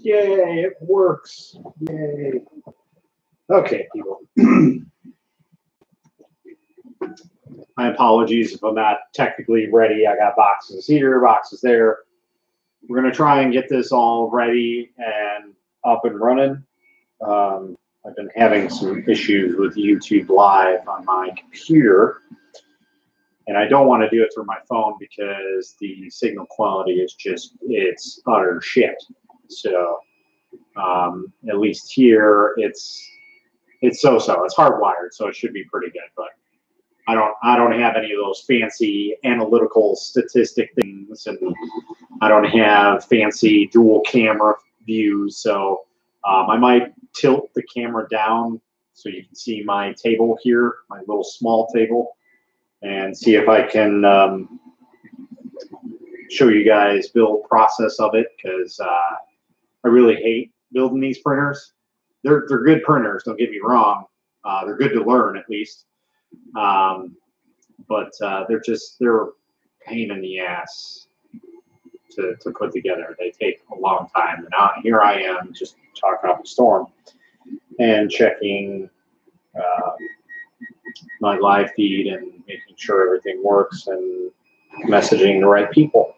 Yay, it works. Yay. Okay, people. My apologies if I'm not technically ready. I got boxes here, boxes there. We're going to try and get this all ready and up and running. I've been having some issues with YouTube Live on my computer, and I don't want to do it through my phone because the signal quality is just, it's utter shit. So at least here it's so-so. It's hardwired, so it should be pretty good, but I don't have any of those fancy analytical statistic things, and I don't have fancy dual camera views, so I might tilt the camera down so you can see my table here, my little small table, and see if I can show you guys build process of it, because I really hate building these printers. They're good printers, don't get me wrong. They're good to learn, at least. But they're a pain in the ass to put together. They take a long time. And now here I am just talking up a storm and checking my live feed and making sure everything works and messaging the right people.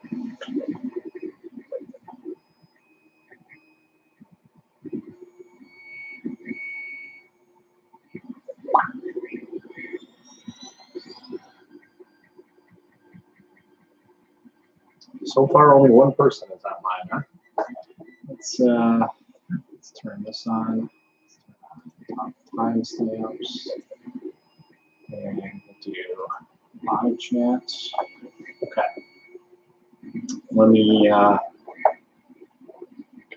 So far, only one person is online, huh? Let's turn this on. Timestamps. And we'll do live chat. Okay. Let me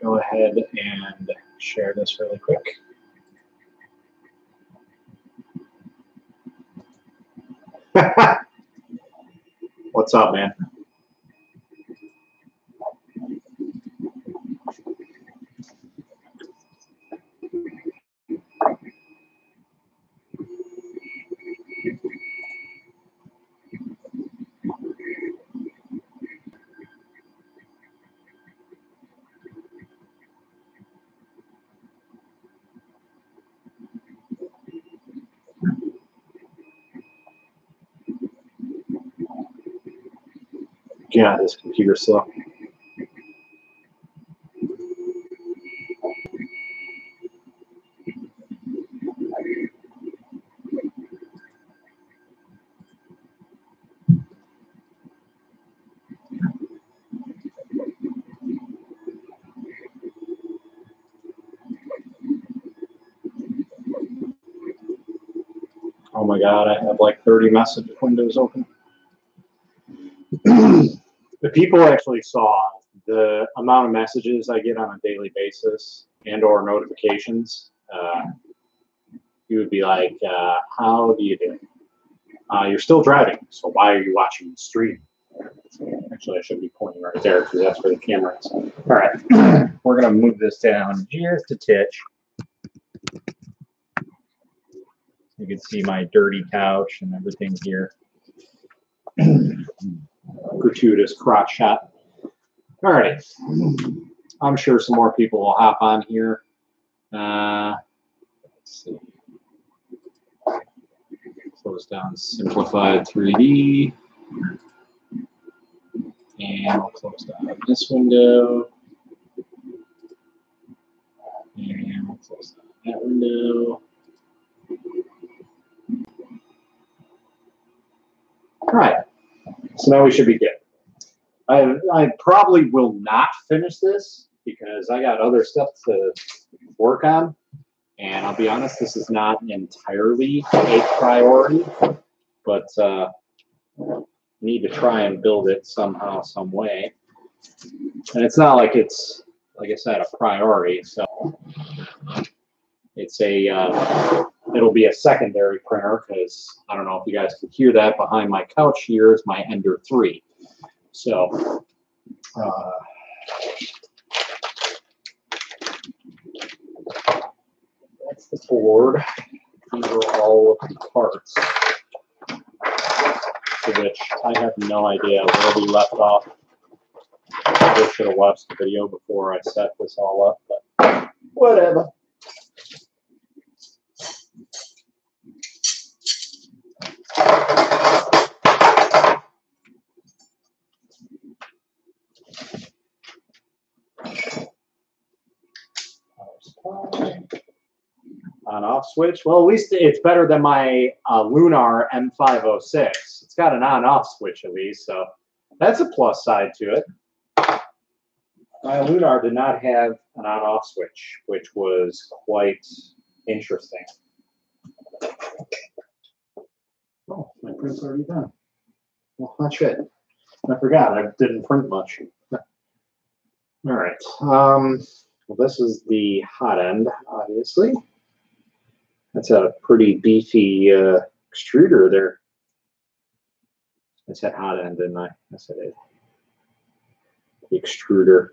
go ahead and share this really quick. What's up, man? Yeah, this computer's slow. Oh my God, I have like 30 message windows open. The people actually saw the amount of messages I get on a daily basis and or notifications. You would be like, how do you do it? You're still driving, so why are you watching the stream? Actually, I should be pointing right there because that's where the camera is. All right, we're going to move this down just a titch. You can see my dirty couch and everything here. Gratuitous crotch shot. All right. I'm sure some more people will hop on here. Let's see. Close down Simplified 3D. And we'll close down this window. And we'll close down that window. All right. So now we should be good. I probably will not finish this because I got other stuff to work on. And I'll be honest, this is not entirely a priority, but need to try and build it somehow, some way. And it's not like it's, like I said, a priority. So it's a, it'll be a secondary printer because I don't know if you guys can hear that behind my couch here is my Ender 3. So that's the board. These are all of the parts, to which I have no idea where we left off. probably should have watched the video before I set this all up, but whatever. On-off switch. Well, at least it's better than my Lunar M506. It's got an on-off switch at least, so that's a plus side to it. My Lunar did not have an on-off switch, which was quite interesting. Oh, my print's already done. Well, that's it. I forgot. I didn't print much. All right. Well, this is the hot end, obviously. That's a pretty beefy extruder there. I said hot end, didn't I? I said it. The extruder.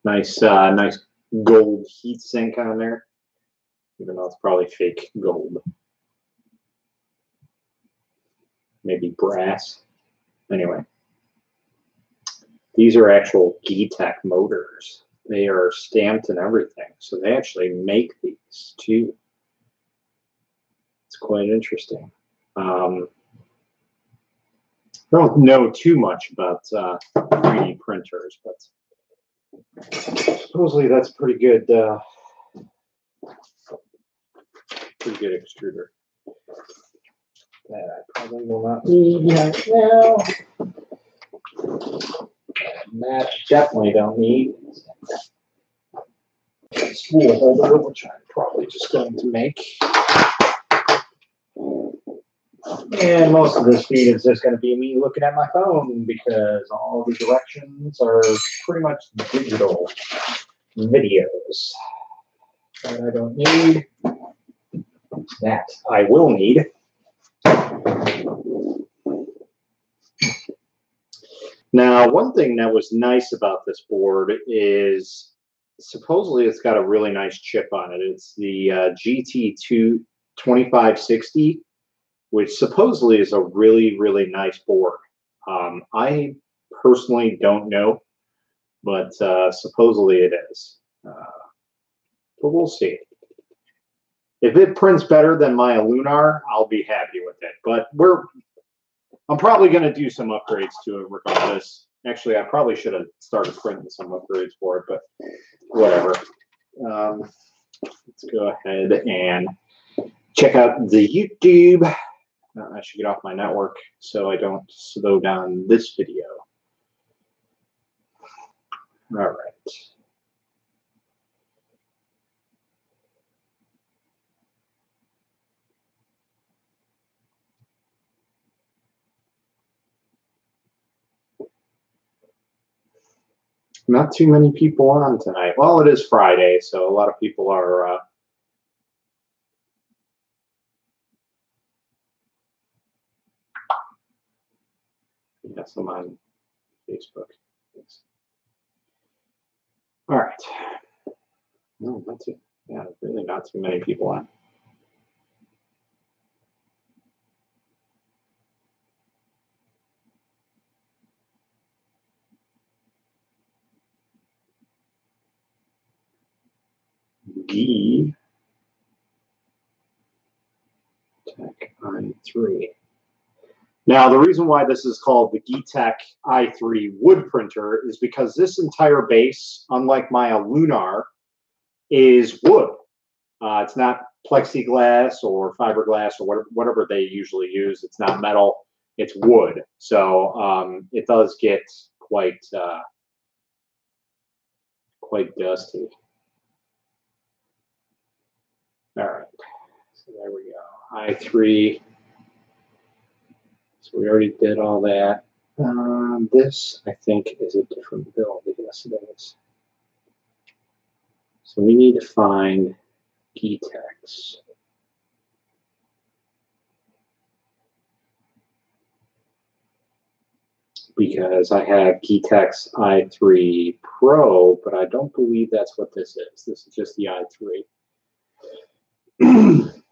Nice, nice gold heat sink on there, even though it's probably fake gold. Maybe brass. Anyway, these are actual GEETECH motors. They are stamped and everything, so they actually make these too. It's quite interesting. I don't know too much about 3D printers, but supposedly that's pretty good extruder. That I probably will not need right now. And that definitely don't need. Spool holder, which I'm probably just going to make. And most of this feed is just going to be me looking at my phone because all the directions are pretty much digital videos that I don't need. That I will need. Now, one thing that was nice about this board is supposedly it's got a really nice chip on it. It's the GT2560, which supposedly is a really, really nice board. I personally don't know, but supposedly it is. But we'll see. If it prints better than my Lunar, I'll be happy with it. But I'm probably going to do some upgrades to it regardless. Actually, I probably should have started printing some upgrades for it, but whatever. Let's go ahead and check out the YouTube. I should get off my network so I don't slow down this video. All right. Not too many people on tonight. Well, it is Friday, so a lot of people are yes, I'm on Facebook. Yes. All right. No, not too. Yeah, really not too many people on. GEETECH I3. Now, the reason why this is called the GEETECH I3 wood printer is because this entire base, unlike my Lunar, is wood. It's not plexiglass or fiberglass or whatever they usually use. It's not metal. It's wood. So it does get quite dusty. All right. So there we go. I3. So we already did all that. This, I think, is a different build. Yes, it is. So we need to find GEETECH. Because I have GEETECH I3 Pro, but I don't believe that's what this is. This is just the I3.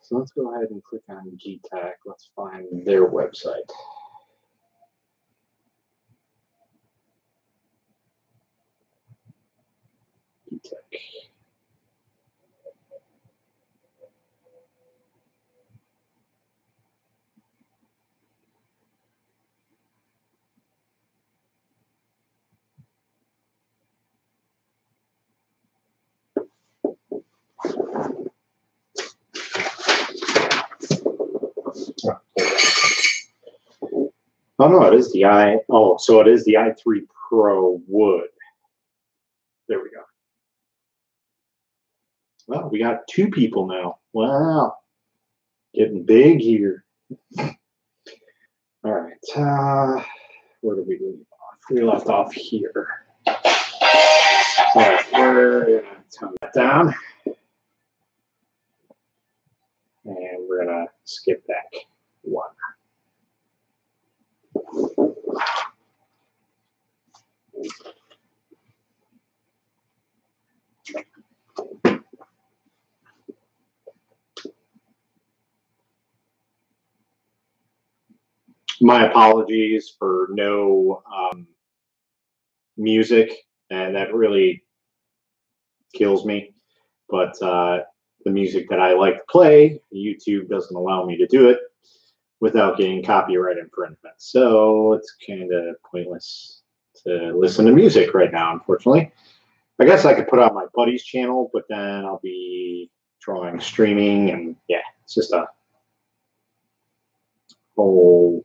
So let's go ahead and click on GEETECH. Let's find their website. GEETECH. Oh no, it is the so it is the i3 Pro wood. There we go. Well, we got 2 people now. Wow. Getting big here. All right. Where did we leave off? We left off here. All right, we're going to tone that down. And we're going to skip back 1. My apologies for no music, and that really kills me. But the music that I like to play, YouTube doesn't allow me to do it without getting copyright infringement. So it's kind of pointless to listen to music right now, unfortunately. I guess I could put on my buddy's channel, but then I'll be drawing streaming, and yeah, it's just a whole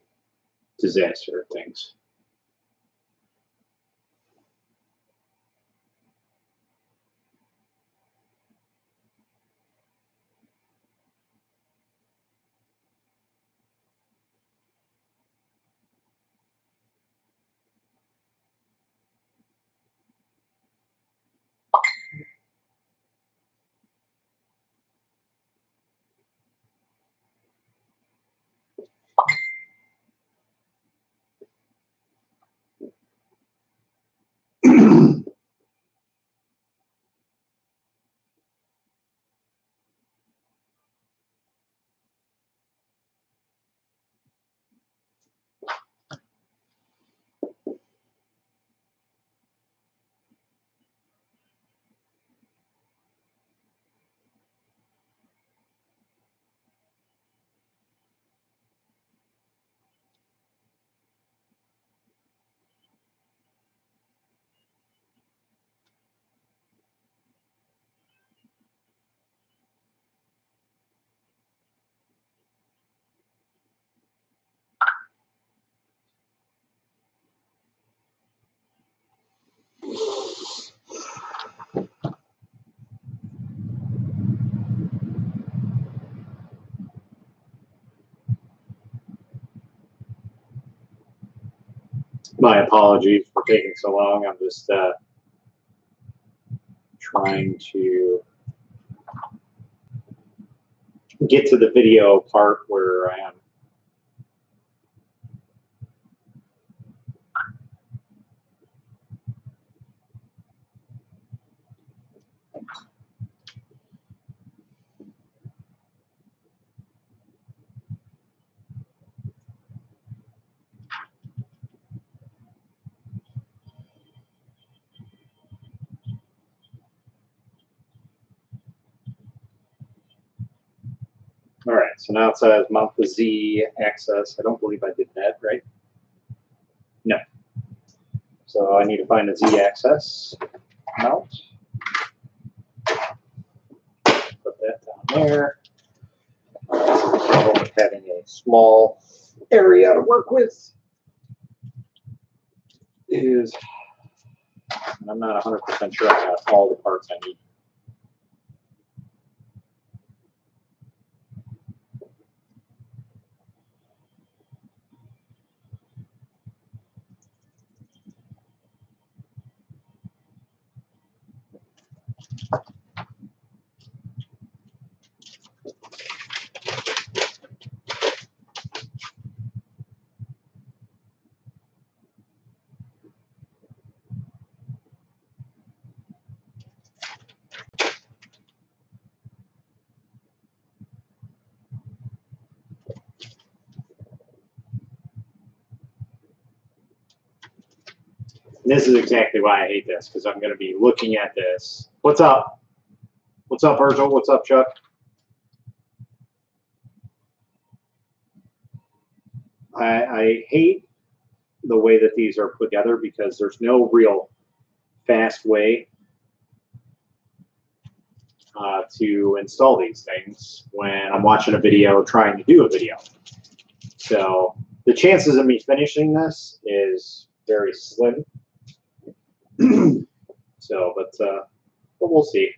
disaster of things. My apologies for taking so long. I'm just trying to get to the video part where I am. All right, so now it says mount the Z axis. I don't believe I did that, right? No. So I need to find the Z axis mount. Put that down there. Having a small area to work with is, I'm not 100% sure I got all the parts I need. And this is exactly why I hate this, because I'm going to be looking at this, What's up? What's up, Virgil? What's up, Chuck? I hate the way that these are put together because there's no real fast way to install these things when I'm watching a video trying to do a video. So the chances of me finishing this is very slim. So, but we'll see.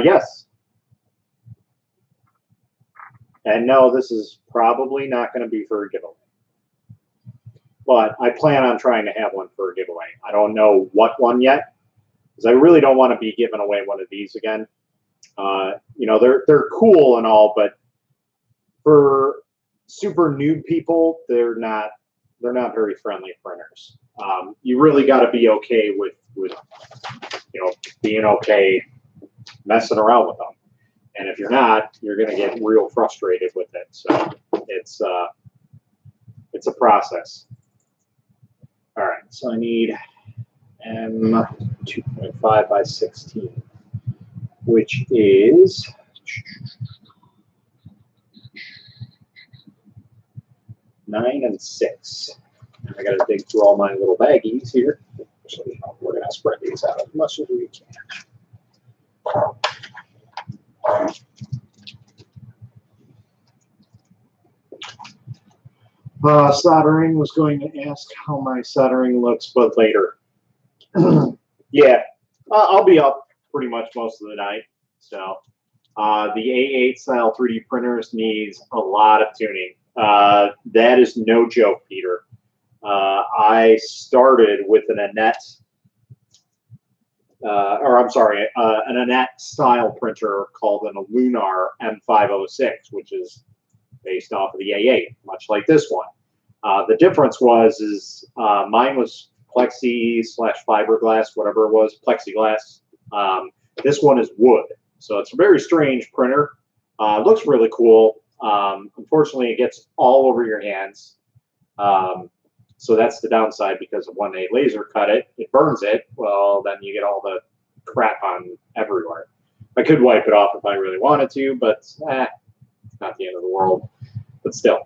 Yes. And no, this is probably not going to be for a giveaway. But I plan on trying to have one for a giveaway. I don't know what one yet, because I really don't want to be giving away one of these again. You know, they're cool and all, but for super noob people, they're not very friendly printers. You really got to be okay with you know, being okay messing around with them. And if you're not, you're going to get real frustrated with it. So it's a process. All right, so I need M 2.5 by 16, which is 9 and 6. And I got to dig through all my little baggies here. Actually, we're going to spread these out as much as we can. Soldering, was going to ask how my soldering looks, but later. Yeah, I'll be up pretty much most of the night. So the A8 style 3D printers needs a lot of tuning. That is no joke, Peter. I started with an Annette, an Annette style printer called an Lunar M506, which is based off of the A8, much like this one. The difference was mine was plexi/fiberglass, whatever it was, plexiglass. This one is wood, so it's a very strange printer. It looks really cool. Unfortunately, it gets all over your hands. So that's the downside, because when they laser cut it, it burns it. Well, then you get all the crap on everywhere. I could wipe it off if I really wanted to, but it's not the end of the world. But still.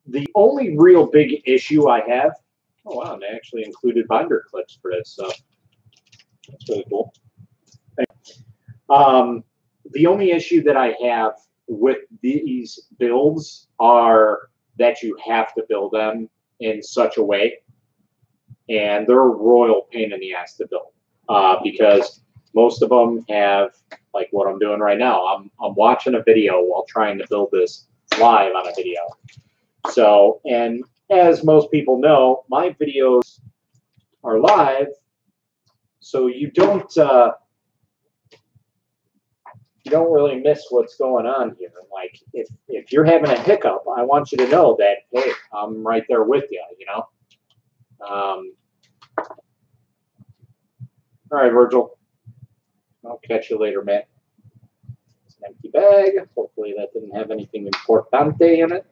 The only real big issue I have, oh wow, they actually included binder clips for this, so that's really cool. The only issue that I have with these builds are that you have to build them in such a way, and they're a royal pain in the ass to build, because most of them have, like what I'm doing right now. I'm watching a video while trying to build this live on a video. So, and as most people know, my videos are live, so you don't really miss what's going on here. Like, if you're having a hiccup, I want you to know that, hey, I'm right there with you, you know? All right, Virgil. I'll catch you later, Matt. It's an empty bag. Hopefully that didn't have anything importante in it.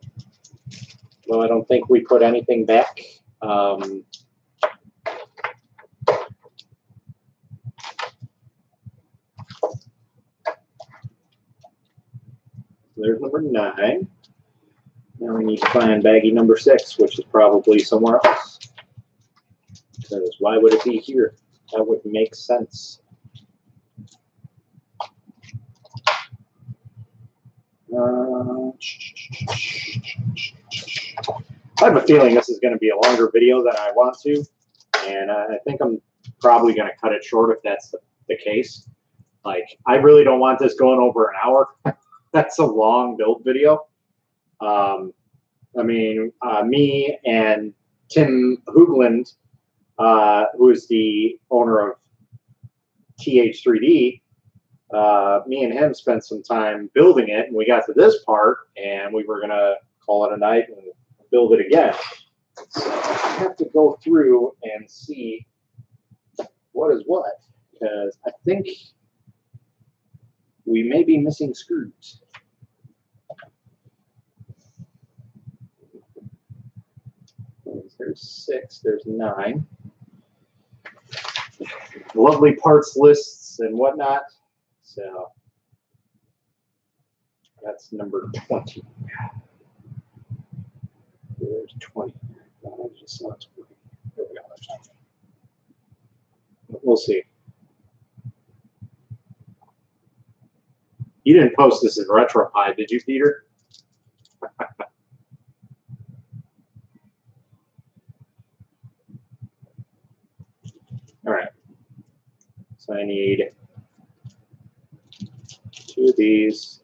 Well, I don't think we put anything back. There's number 9. Now we need to find baggie number 6, which is probably somewhere else. Because why would it be here? That would make sense. I have a feeling this is going to be a longer video than I want to, and I think I'm probably going to cut it short if that's the case. Like, I really don't want this going over an hour. That's a long build video. I mean, me and Tim Hoogland, who is the owner of TH3D, me and him spent some time building it, and we got to this part, and we were going to call it a night and build it again. So I have to go through and see what is what, because I think we may be missing screws. There's 6, there's 9. Lovely parts lists and whatnot. So that's number 20. There's 20. Just not 20. There we go. We'll see. You didn't post this in RetroPie, did you, Peter? All right. So I need 2 of these.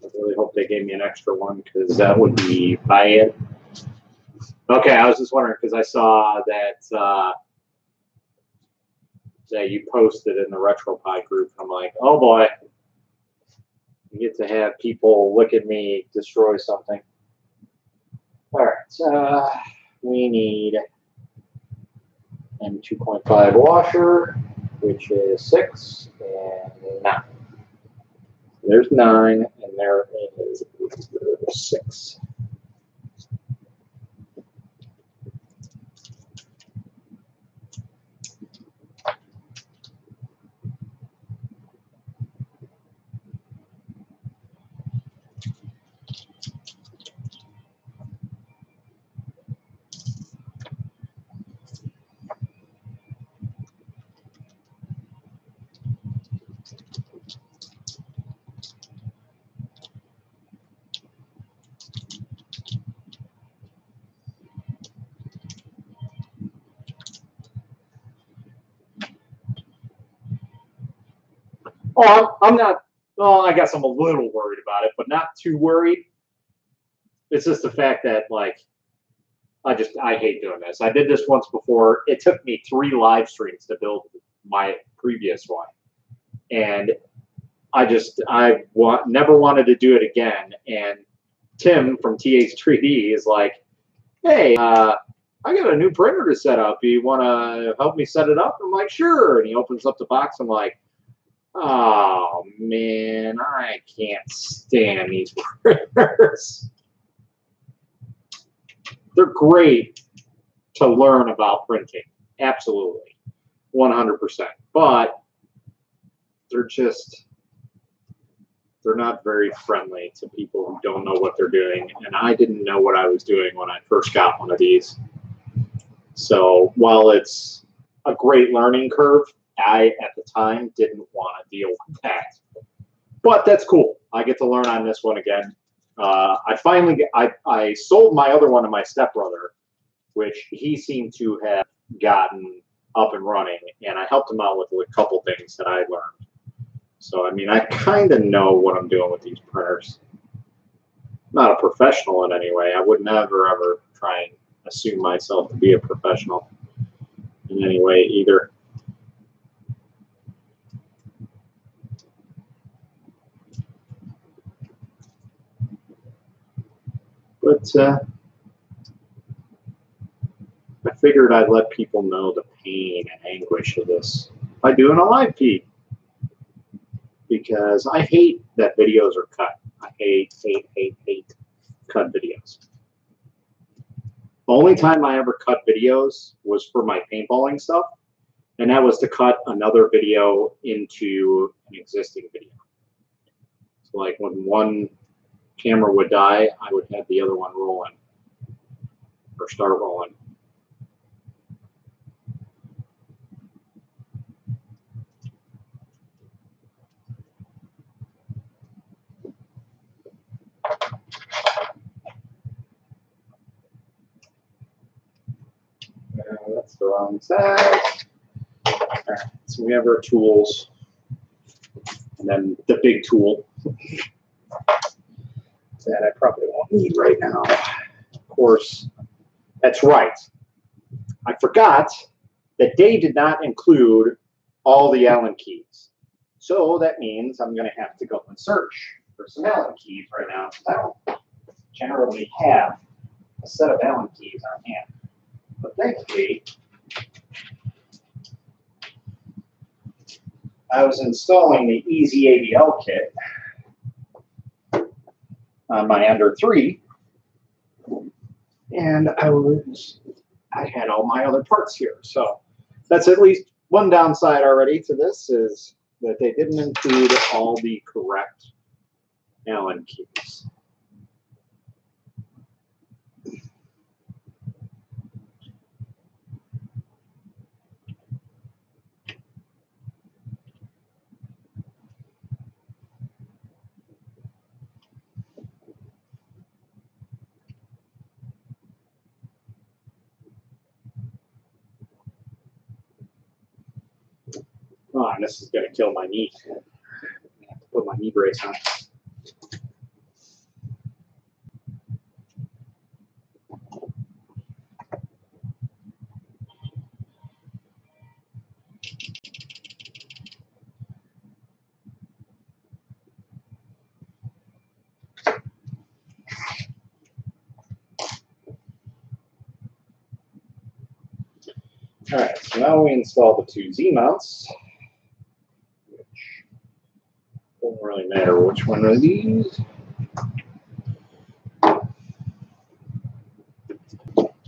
I really hope they gave me an extra one, because that would be bad. Okay, I was just wondering, because I saw that that you posted in the RetroPie group. I'm like, oh boy, you get to have people look at me destroy something. All right, we need M2.5 washer, which is 6 and 9. There's 9, and there is 6. Oh, I'm not, well, I guess I'm a little worried about it, but not too worried. It's just the fact that, like, I hate doing this. I did this once before. It took me 3 live streams to build my previous one. And never wanted to do it again. And Tim from TH3D is like, hey, I got a new printer to set up. Do you want to help me set it up? I'm like, sure. And he opens up the box. I'm like, oh, man, I can't stand these printers. They're great to learn about printing. Absolutely. 100%. But they're not very friendly to people who don't know what they're doing. And I didn't know what I was doing when I first got one of these. So while it's a great learning curve, I, at the time, didn't want to deal with that. But that's cool. I get to learn on this one again. I sold my other one to my stepbrother, which he seemed to have gotten up and running, and I helped him out with a couple things that I learned. So, I mean, I kind of know what I'm doing with these printers. Not a professional in any way. I would never, ever try and assume myself to be a professional in any way either. But I figured I'd let people know the pain and anguish of this by doing a live feed. Because I hate that videos are cut. I hate cut videos. The only time I ever cut videos was for my paintballing stuff, and that was to cut another video into an existing video. So like when one camera would die, I would have the other one rolling or start rolling. That's the wrong size. All right, so we have our tools, and then the big tool that I probably won't need right now. Of course, that's right. I forgot that Dave did not include all the Allen keys. So that means I'm going to have to go and search for some Allen keys right now. I don't generally have a set of Allen keys on hand. But thankfully, I was installing the Easy ABL kit on my Under 3, and I had all my other parts here. So that's at least one downside already to this, is that they didn't include all the correct Allen keys. Oh, and this is going to kill my knee. I have to put my knee brace on. All right, so now we install the two Z mounts, which doesn't really matter which one of these.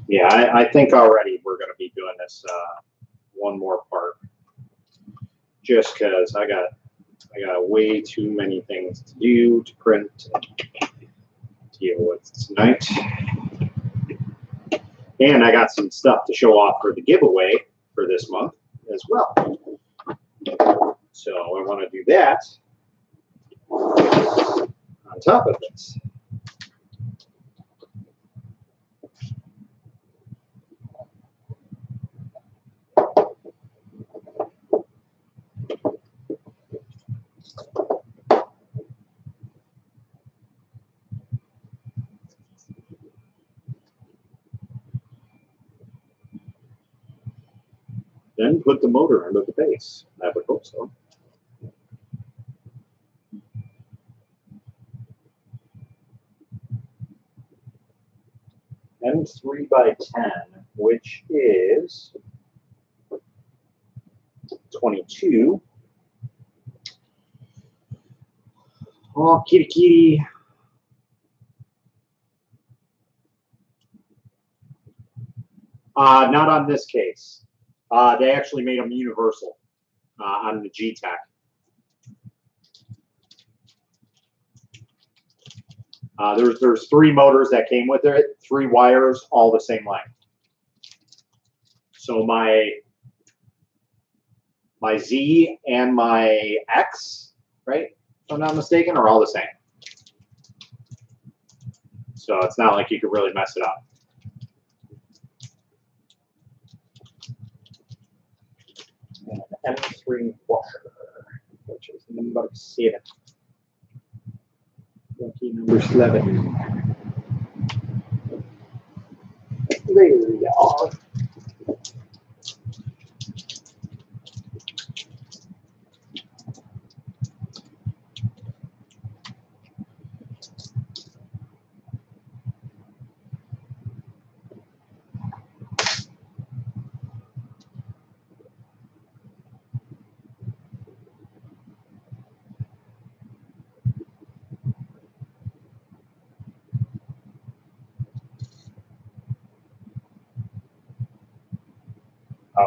Yeah, I think already we're going to be doing this one more part, just because I got way too many things to do, to print, and deal with tonight. And I got some stuff to show off for the giveaway for this month as well. So I want to do that on top of this. Then put the motor under the base. I would hope so. And 3x10, which is 22. Oh, kitty kitty. Not on this case. They actually made them universal on the GEETECH. There's 3 motors that came with it, 3 wires, all the same length. So my Z and my X, right, if I'm not mistaken, are all the same. So it's not like you could really mess it up. And M3 washer, which is number 7. Lucky number 11. There we are.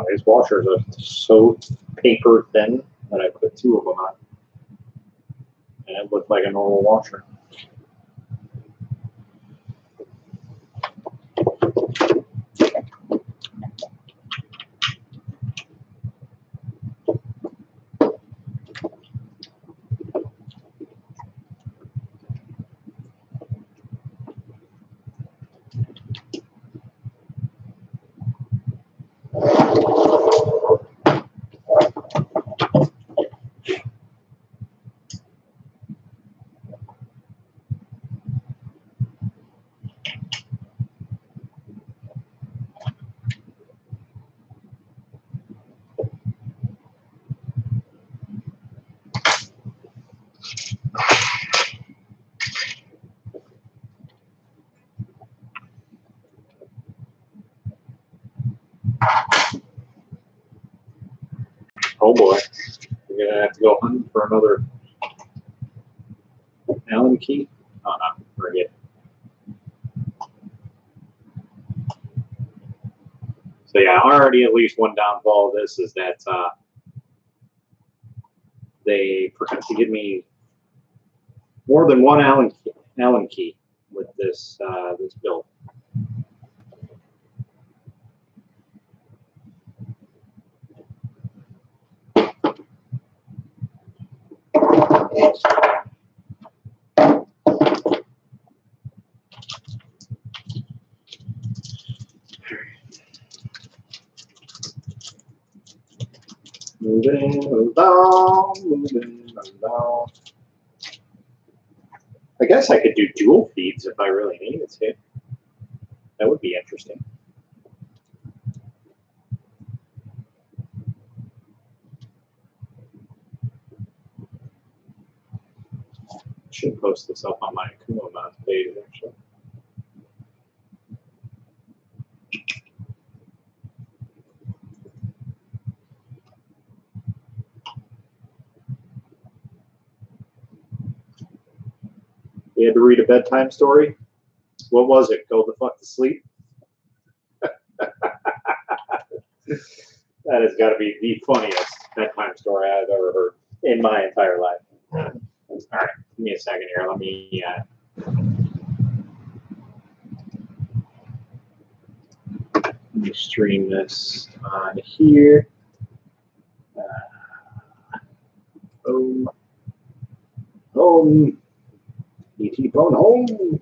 These washers are so paper thin that I put 2 of them on. And it looked like a normal washer. Oh boy, we're gonna have to go hunting for another Allen key. Oh no, forget. So yeah, already at least one downfall of this is that they forgot to give me more than one Allen key with this this build. Moving along, moving along. I guess I could do dual feeds if I really needed to. That would be interesting. I should post this up on my Kumo Mods page, actually. You had to read a bedtime story? What was it? Go the fuck to sleep? That has got to be the funniest bedtime story I've ever heard in my entire life. All right, give me a second here. Let me stream this on here. Home. E.T. phone home.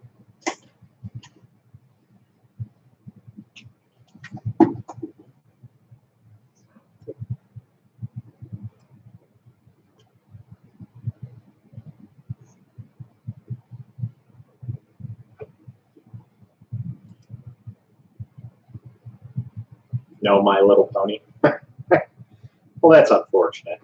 No, My Little Pony. Well, that's unfortunate.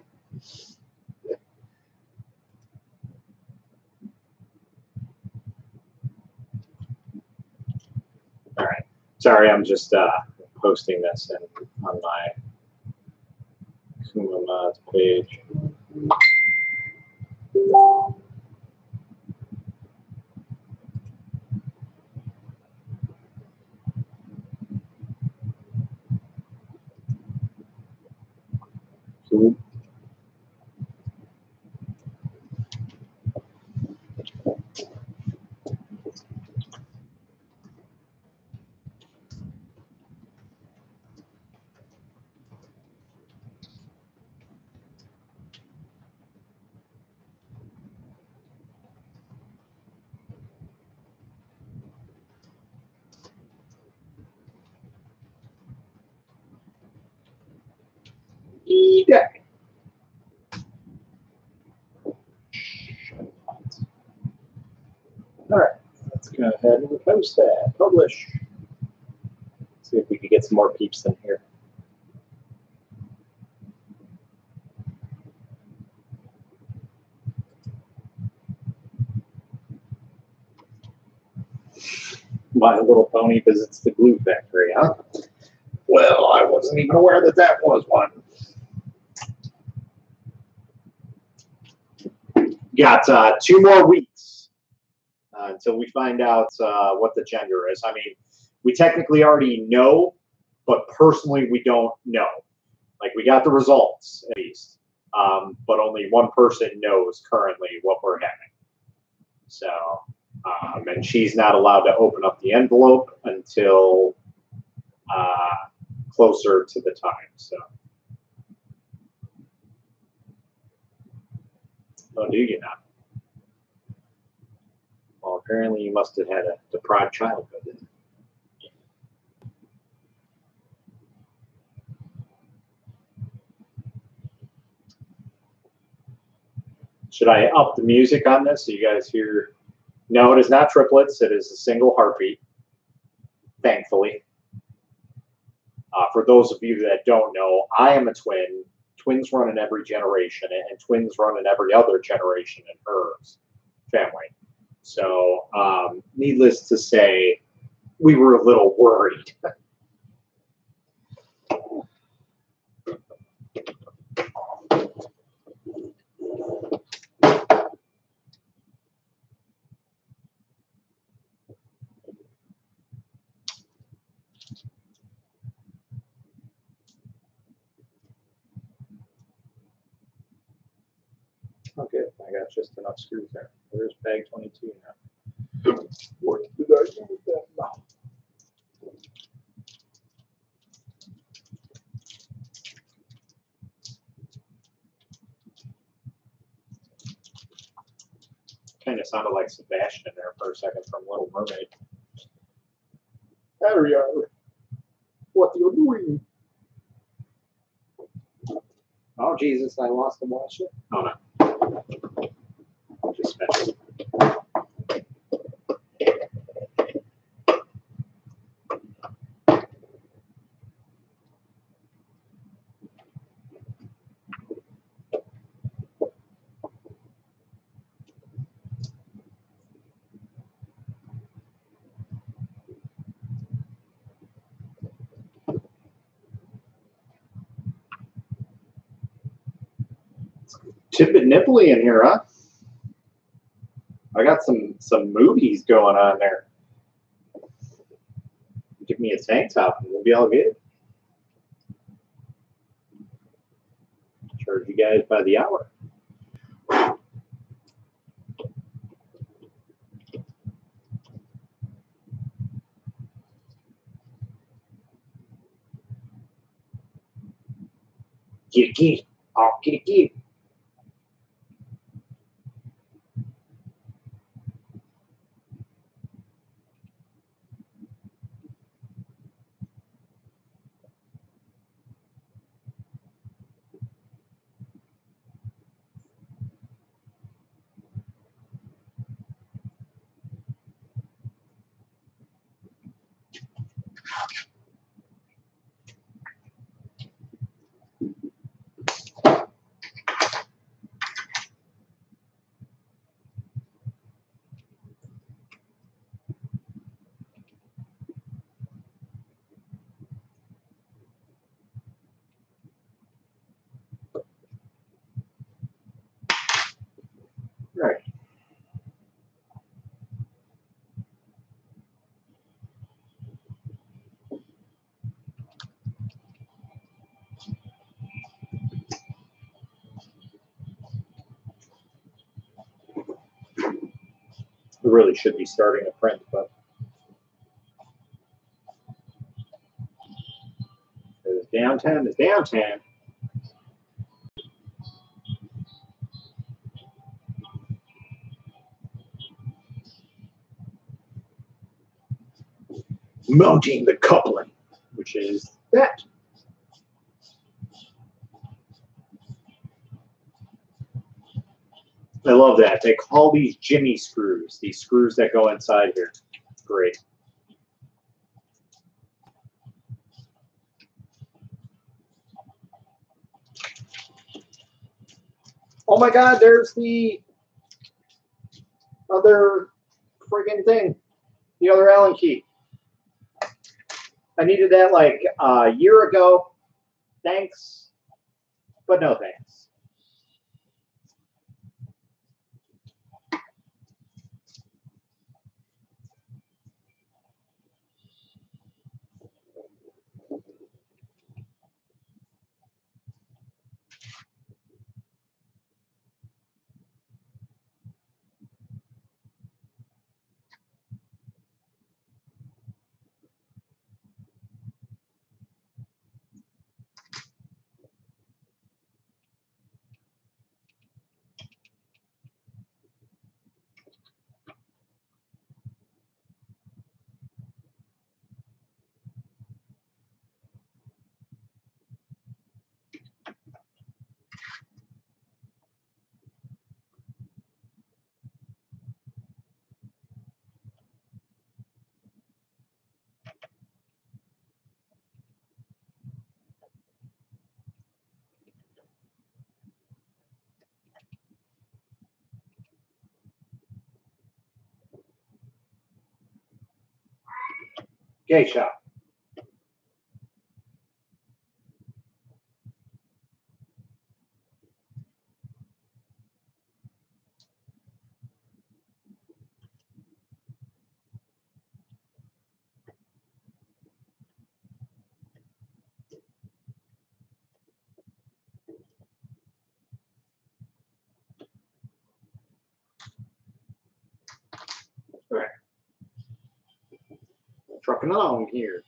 All right. Sorry, I'm just posting this on my Kumo Mods page. Cool. GEETECH. All right, let's go ahead and post that. Publish. See if we can get some more peeps in here. My Little Pony visits the glue factory, huh? Well, I wasn't even aware that that was one. Got 2 more weeks until we find out what the gender is. I mean, we technically already know, but personally we don't know. Like, we got the results, at least. But only one person knows currently what we're having. So, and she's not allowed to open up the envelope until closer to the time. So, oh, do you not? Well, apparently you must have had a deprived childhood. Should I up the music on this so you guys hear? No, it is not triplets. It is a single heartbeat, thankfully. For those of you that don't know, I am a twin. Twins run in every generation, and twins run in every other generation in her family. So, needless to say, we were a little worried. Okay, I got just enough screws there. Where's bag 22 now? What did I do with that now? Kind of sounded like Sebastian there for a second from Little Mermaid. Ariel, what are you doing? Oh, Jesus, I lost the washer. Oh, no. Just special. Tip and nipply in here, huh? I got some movies going on there. Give me a tank top and we'll be all good. Charge you guys by the hour. Get it, get it. Oh, get it, get it. Right. We really should be starting a print, but downtown is downtown. Mounting the coupling, which is that. I love that. They call these Jimmy screws, these screws that go inside here. Great. Oh my God, there's the other friggin' thing. The other Allen key. I needed that like a year ago. Thanks, but no thanks. Gay shop. trucking along here.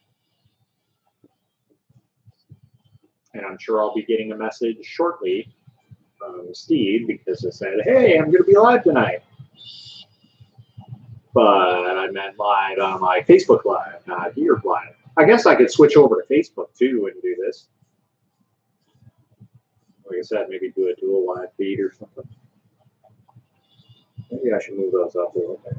And I'm sure I'll be getting a message shortly from Steve because I said, hey, I'm going to be live tonight. But I meant live on my Facebook Live, not here live. I guess I could switch over to Facebook too and do this. Like I said, maybe do a dual live feed or something. Maybe I should move those up a little bit.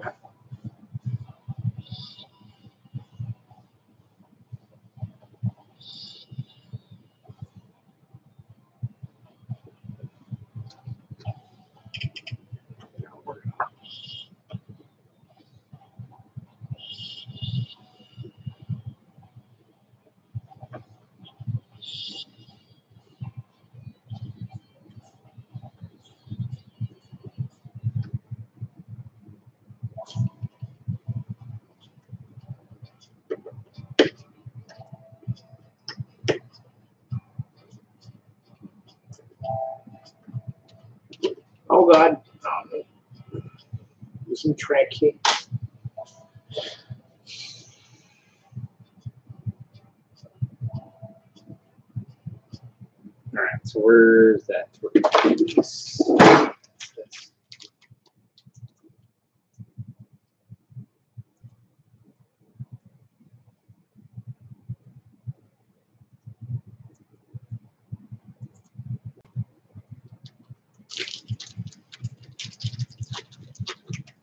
Oh God! There's some track here. All right, so where's that?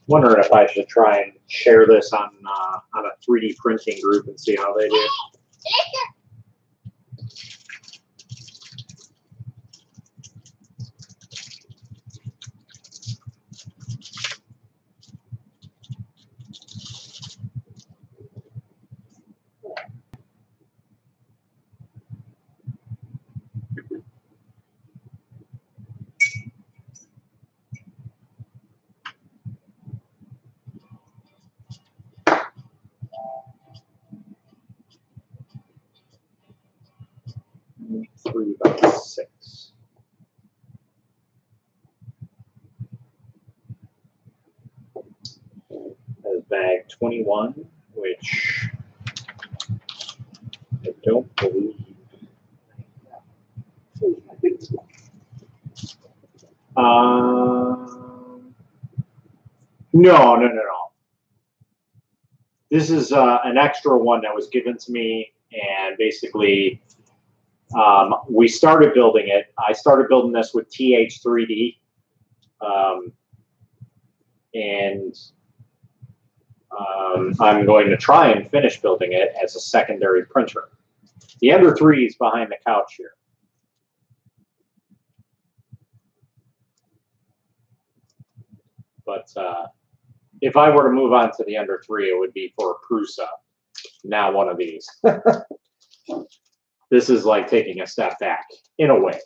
Wondering if I should try and share this on a 3D printing group and see how they do. About 6. That is bag 21, which I don't believe. No. This is an extra one that was given to me, and basically we started building it. I started building this with TH3D, and I'm going to try and finish building it as a secondary printer. The Ender 3 is behind the couch here. But if I were to move on to the Ender 3, it would be for a Prusa, not one of these. This is like taking a step back, in a way.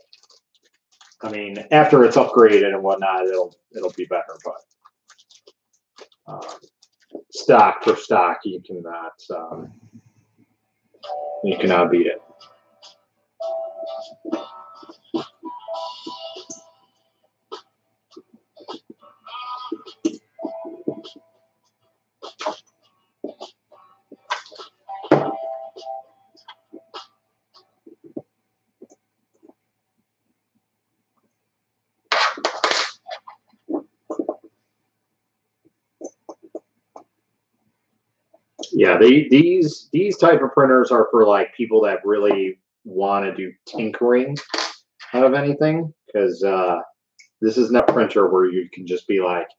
I mean, after it's upgraded and whatnot, it'll be better. But stock for stock, you cannot beat it. Yeah, these type of printers are for like people that really want to do tinkering out of anything, because this is not a printer where you can just be like,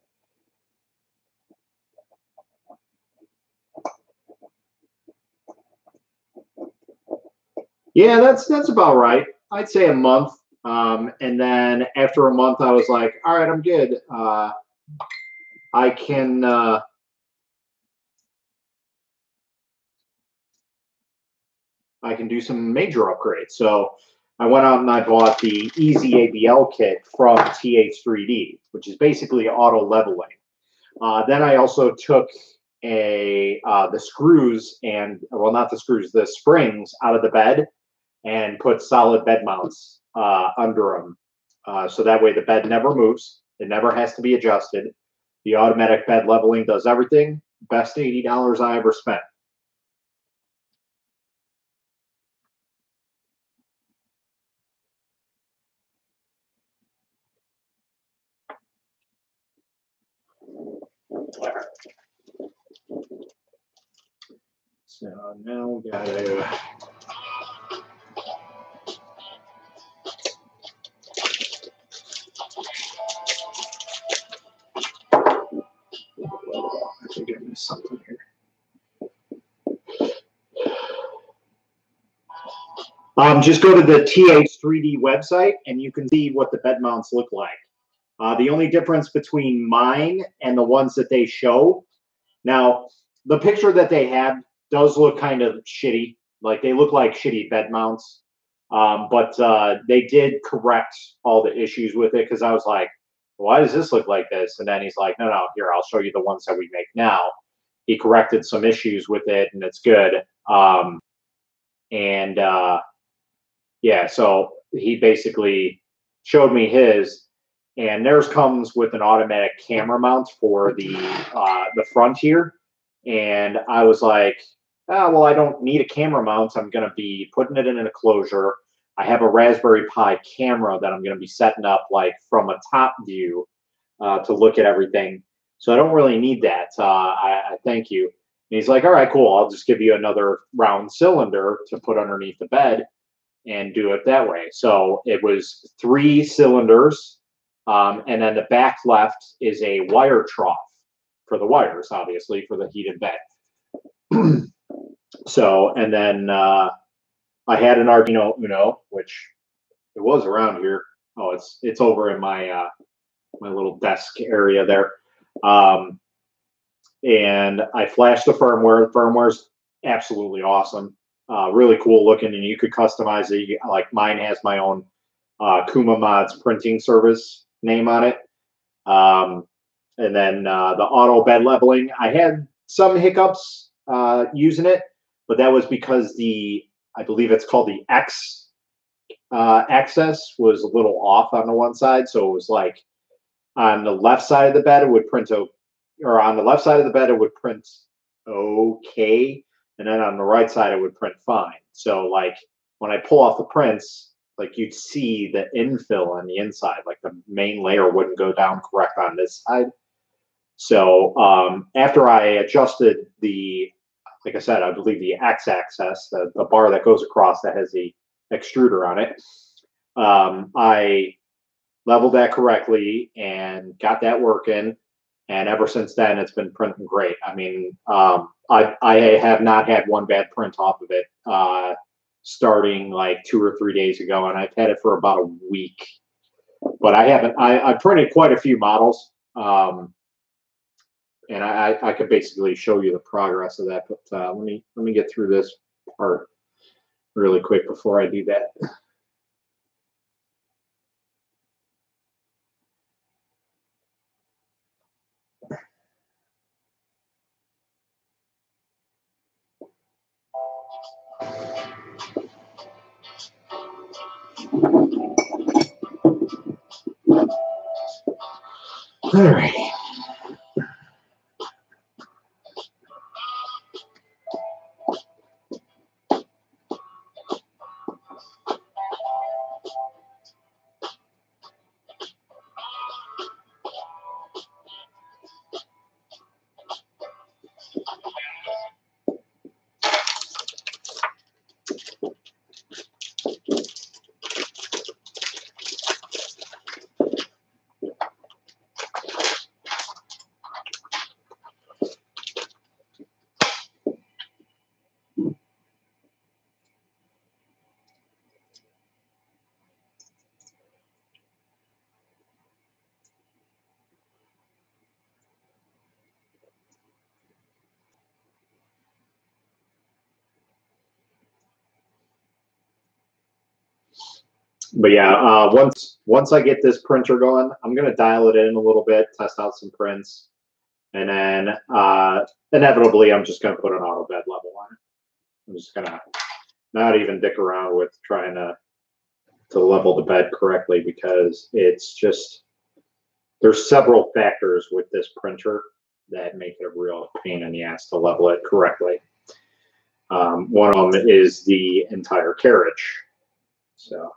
yeah, that's about right. I'd say a month, and then after a month, I was like, all right, I'm good. I can do some major upgrades. So I went out and I bought the Easy ABL kit from TH3D, which is basically auto leveling. Then I also took the screws and, well, not the screws, the springs out of the bed and put solid bed mounts under them. So that way the bed never moves. It never has to be adjusted. The automatic bed leveling does everything. Best $80 I ever spent. So now we got to I think I missed something here. Just go to the TH3D website and you can see what the bed mounts look like. The only difference between mine and the ones that they show, now the picture that they have does look kind of shitty. Like they look like shitty bed mounts. But they did correct all the issues with it because I was like, why does this look like this? And then he's like, no, here, I'll show you the ones that we make now. He corrected some issues with it and it's good. Yeah, so he basically showed me his, and theirs comes with an automatic camera mount for the front here. And I was like, oh, well, I don't need a camera mount. I'm going to be putting it in an enclosure. I have a Raspberry Pi camera that I'm going to be setting up like from a top view to look at everything. So I don't really need that. I thank you. And he's like, all right, cool. I'll just give you another round cylinder to put underneath the bed and do it that way. So it was 3 cylinders. And then the back left is a wire trough for the wires, obviously, for the heated bed. So, and then I had an Arduino Uno, which it was around here. Oh, it's over in my my little desk area there. And I flashed the firmware. The firmware's absolutely awesome. Really cool looking, and you could customize it. Like mine has my own Kuma Mods printing service name on it. And then the auto bed leveling. I had some hiccups using it, but that was because I believe it's called the X axis was a little off on the one side. So it was like on the left side of the bed, it would print or on the left side of the bed, it would print okay. And then on the right side, it would print fine. So like when I pull off the prints, like you'd see the infill on the inside, like the main layer wouldn't go down correct on this side. So after I adjusted like I said, I believe the x-axis, the bar that goes across that has the extruder on it, I leveled that correctly and got that working. And ever since then, it's been printing great. I mean, I have not had one bad print off of it starting like 2 or 3 days ago, and I've had it for about a week. But I printed quite a few models, and I could basically show you the progress of that. But let me get through this part really quick before I do that. All right. But yeah, once I get this printer going, I'm gonna dial it in a little bit, test out some prints, and then inevitably I'm just gonna put an auto bed level on it. I'm just gonna not even dick around with trying to level the bed correctly because it's just there's several factors with this printer that make it a real pain in the ass to level it correctly. One of them is the entire carriage. So.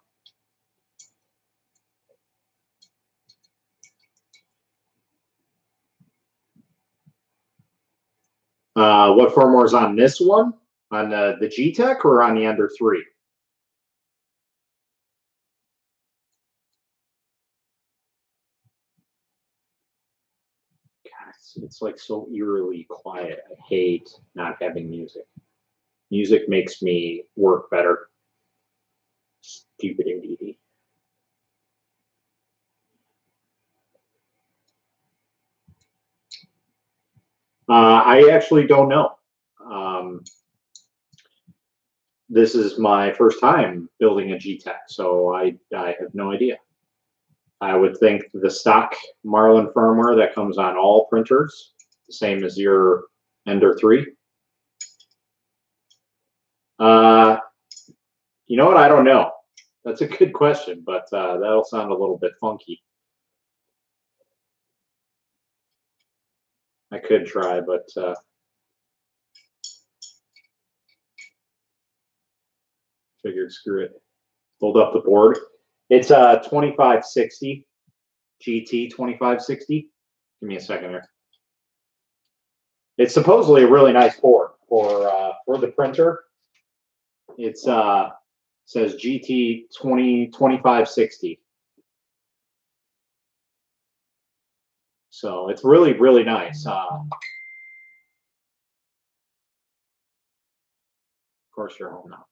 What firmware is on this one? On the GEETECH or on the Ender 3? God, it's like so eerily quiet. I hate not having music. Music makes me work better. Stupid ADD. I actually don't know. This is my first time building a GEETECH, so I have no idea. I would think the stock Marlin firmware that comes on all printers, the same as your Ender 3. You know what? I don't know. That's a good question, but that'll sound a little bit funky. I could try, but figured screw it. Hold up the board. It's a 2560 GT 2560. Give me a second here. It's supposedly a really nice board for the printer. It's says GT 2560. So it's really, really nice. Of course, you're home now.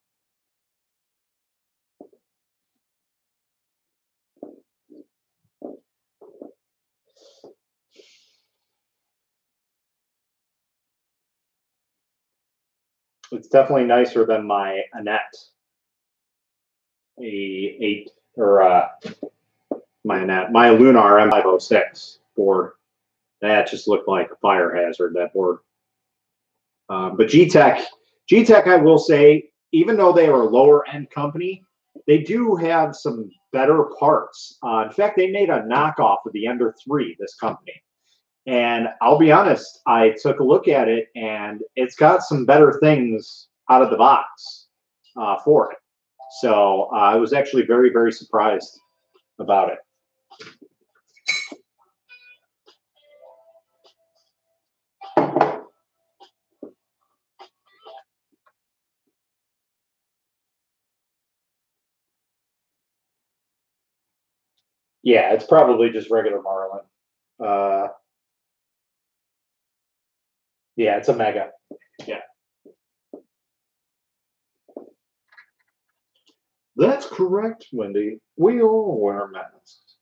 It's definitely nicer than my Annette, my Lunar M506 board. That just looked like a fire hazard, that board. But GEETECH, I will say, even though they are a lower end company, they do have some better parts. In fact, they made a knockoff of the Ender 3, this company. And I'll be honest, I took a look at it, and it's got some better things out of the box for it. So I was actually very, very surprised about it. Yeah, it's probably just regular Marlin. Yeah, it's a Mega. Yeah. That's correct, Wendy. We all wear masks.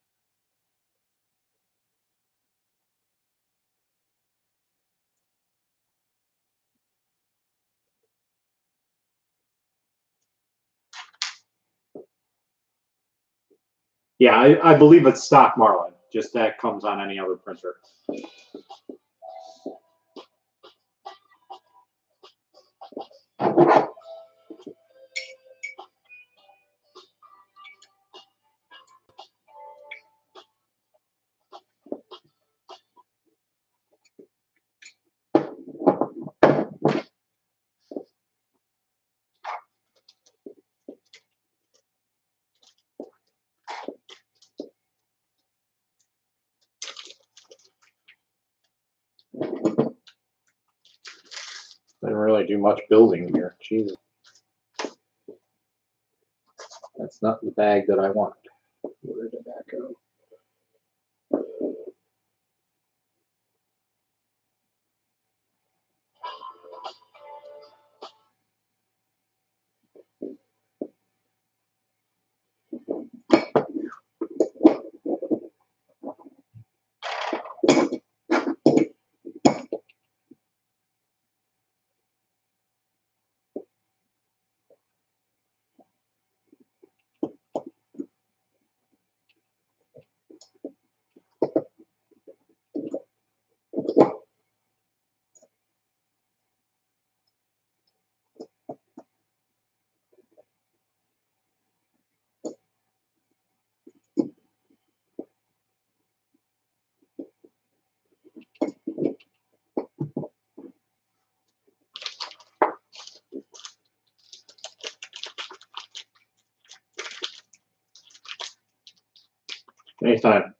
Yeah, I believe it's stock Marlin. Just that comes on any other printer. Didn't really do much building here. Jesus. That's not the bag that I wanted. Where did that go? Anytime.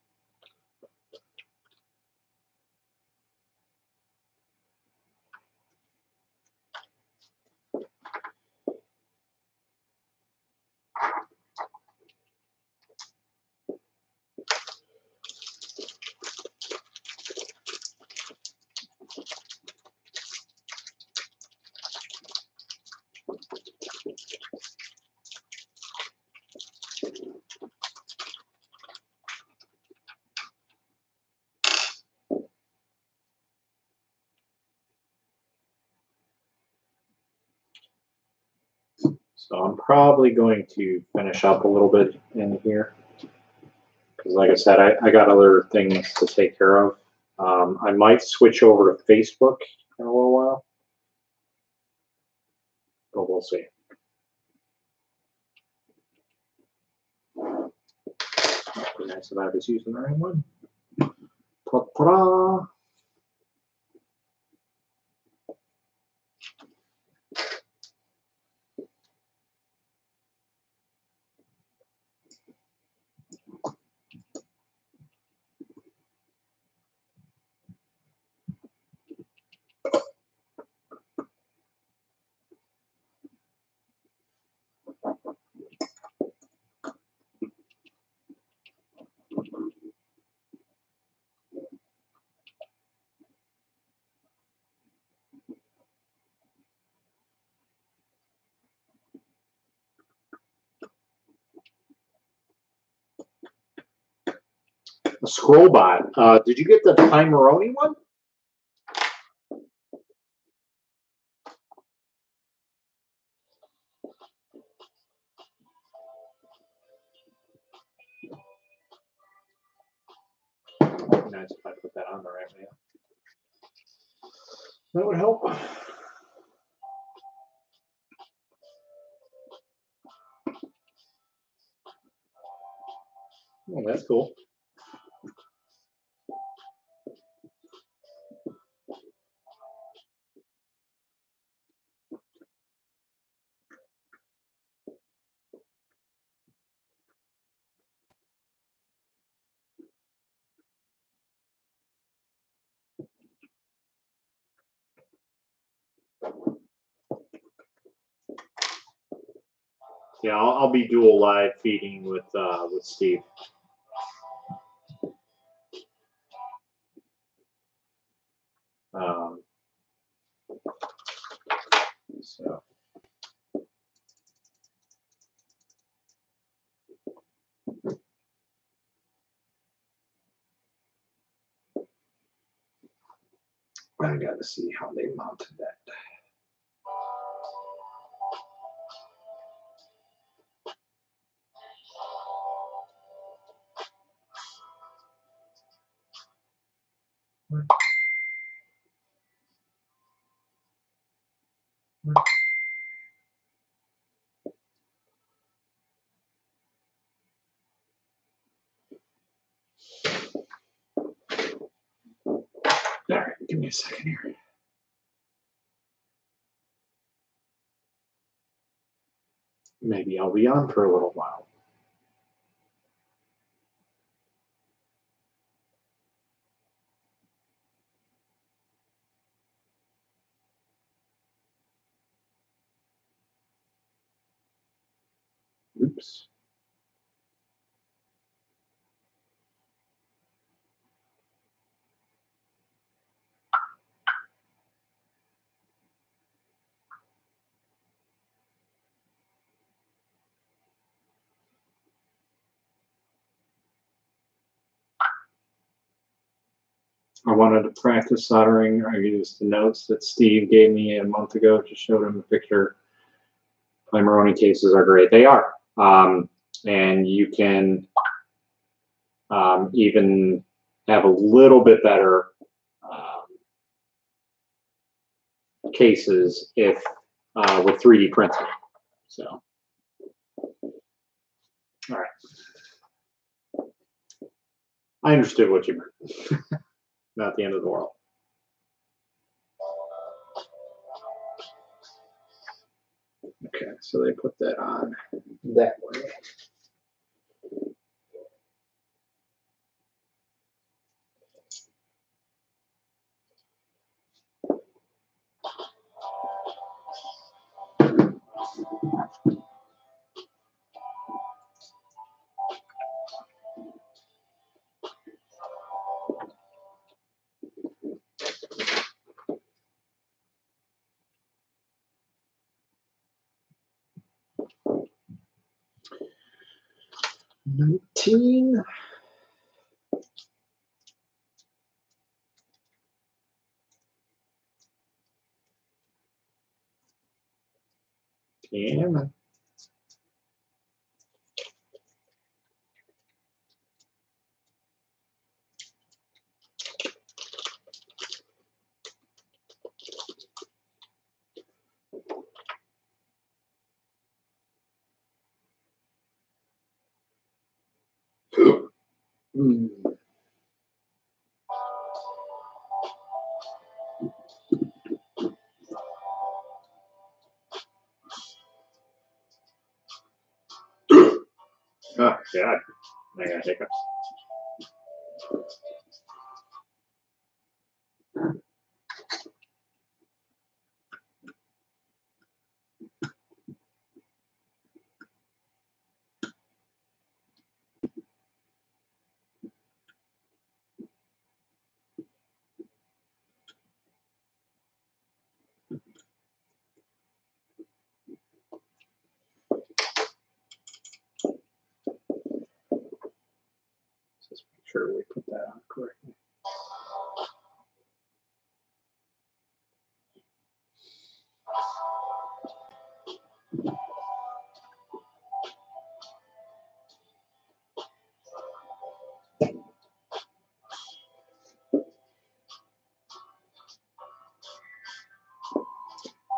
So I'm probably going to finish up a little bit in here. Because like I said, I got other things to take care of. I might switch over to Facebook in a little while. But we'll see. Be nice if I was using the right one. Ta-da! A scroll bot. Did you get the Pimeroni one? It'd be nice if I put that on the right way. That would help. Oh, that's cool. Yeah, I'll be dual live feeding with Steve. So. I got to see how they mounted that. All right, give me a second here. Maybe I'll be on for a little while. Oops. I wanted to practice soldering. I used the notes that Steve gave me a month ago. Just showed him a picture. Pimeroni cases are great. They are. And you can even have a little bit better cases if with 3D printing. So, all right. I understood what you meant. Not the end of the world. Okay, so they put that on that way. $19. Damn. Oh, God. I gotta take it. Just make sure we put that on correctly.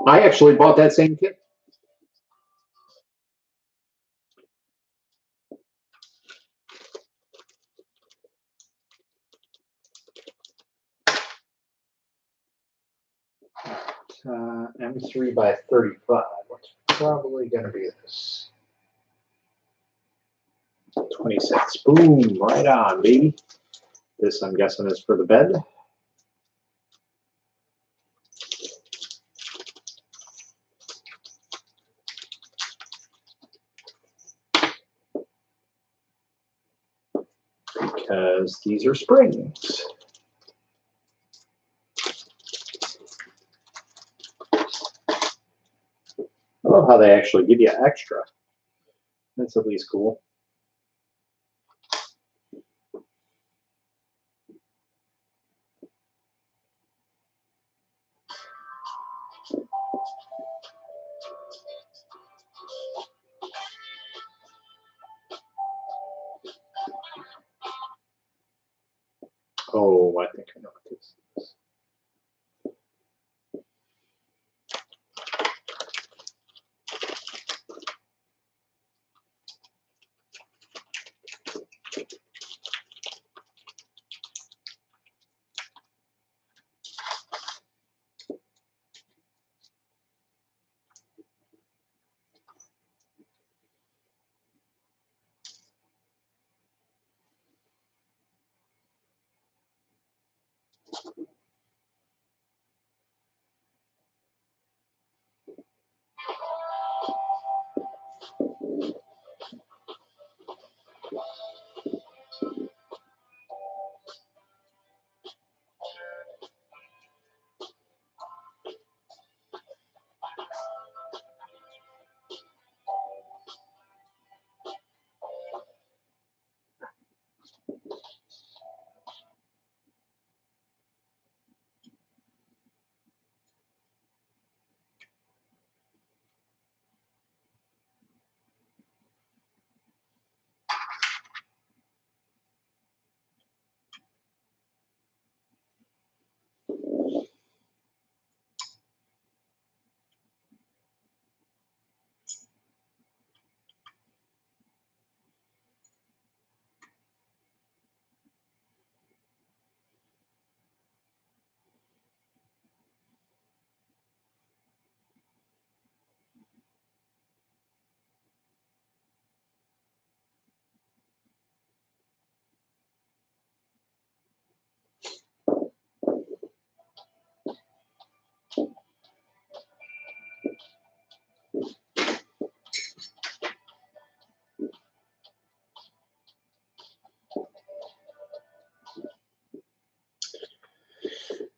I actually bought that same kit. M3 by 35, which is probably going to be this. 26. Boom, right on, baby. This, I'm guessing, is for the bed. Because these are springs. I love how they actually give you extra. That's at least cool. Oh, I think I know what this is.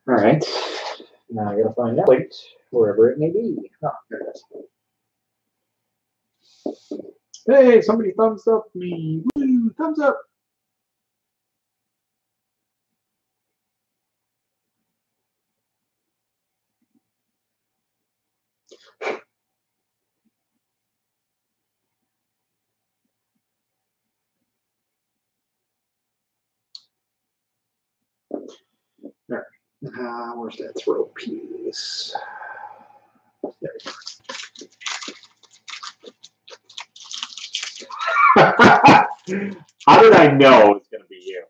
All right. Now I got to find that plate, wherever it may be. Oh, there it is. Hey, somebody thumbs up me. Woo, thumbs up. All right. Where's that throw piece? There we go. How did I know it's going to be you.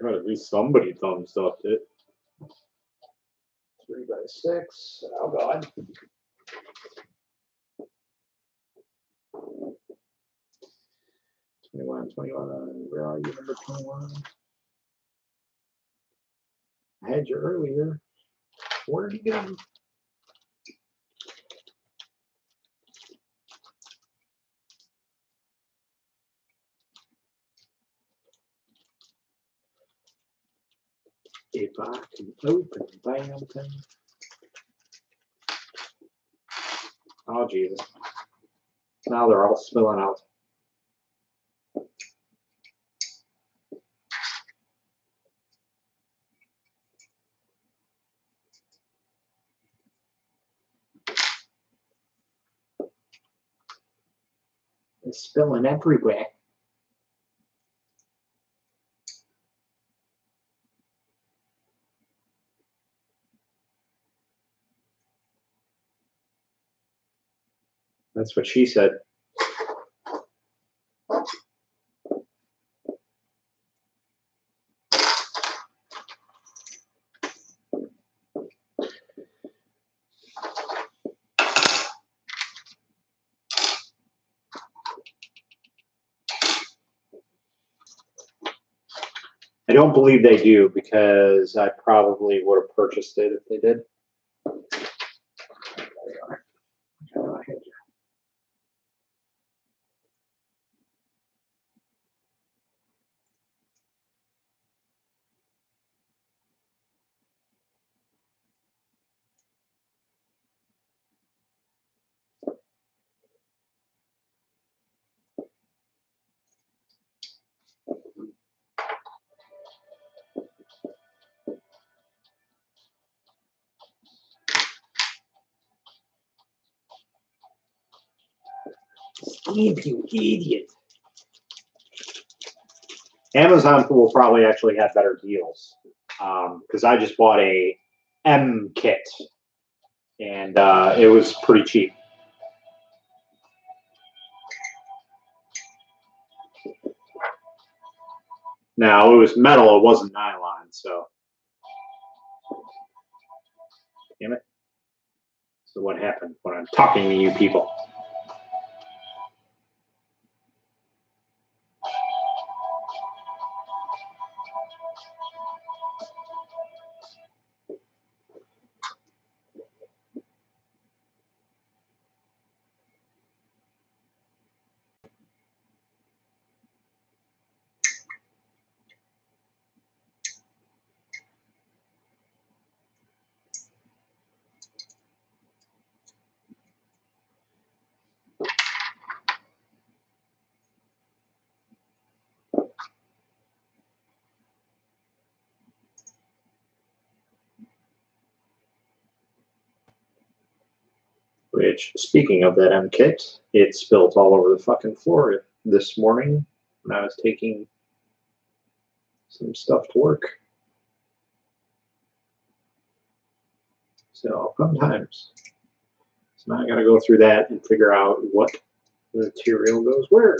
God, at least somebody thumbs up it. 3 by 6. Oh God. 21, 21. Where are you, number 21? I had you earlier. Where did you go? If I can open the damn thing. Oh, Jesus. Now they're all spilling out. It's spilling everywhere. That's what she said. I don't believe they do because I probably would have purchased it if they did. There they are. Oh, I had you. Steve, you idiot. Amazon will probably actually have better deals because I just bought a M kit and it was pretty cheap. Now it was metal, it wasn't nylon, so damn it. So what happened when I'm talking to you people? Which, speaking of that M kit, it spilled all over the fucking floor this morning when I was taking some stuff to work. So, fun times. So now I gotta go through that and figure out what material goes where.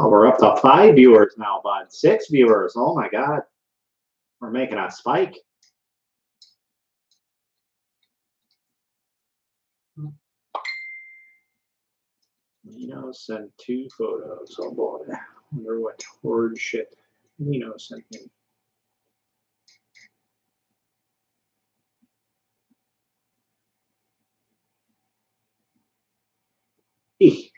Oh, we're up to 5 viewers now, bud. 6 viewers. Oh my God. We're making a spike. Nino sent 2 photos. Oh boy. I wonder what horde shit Nino sent me. Eek.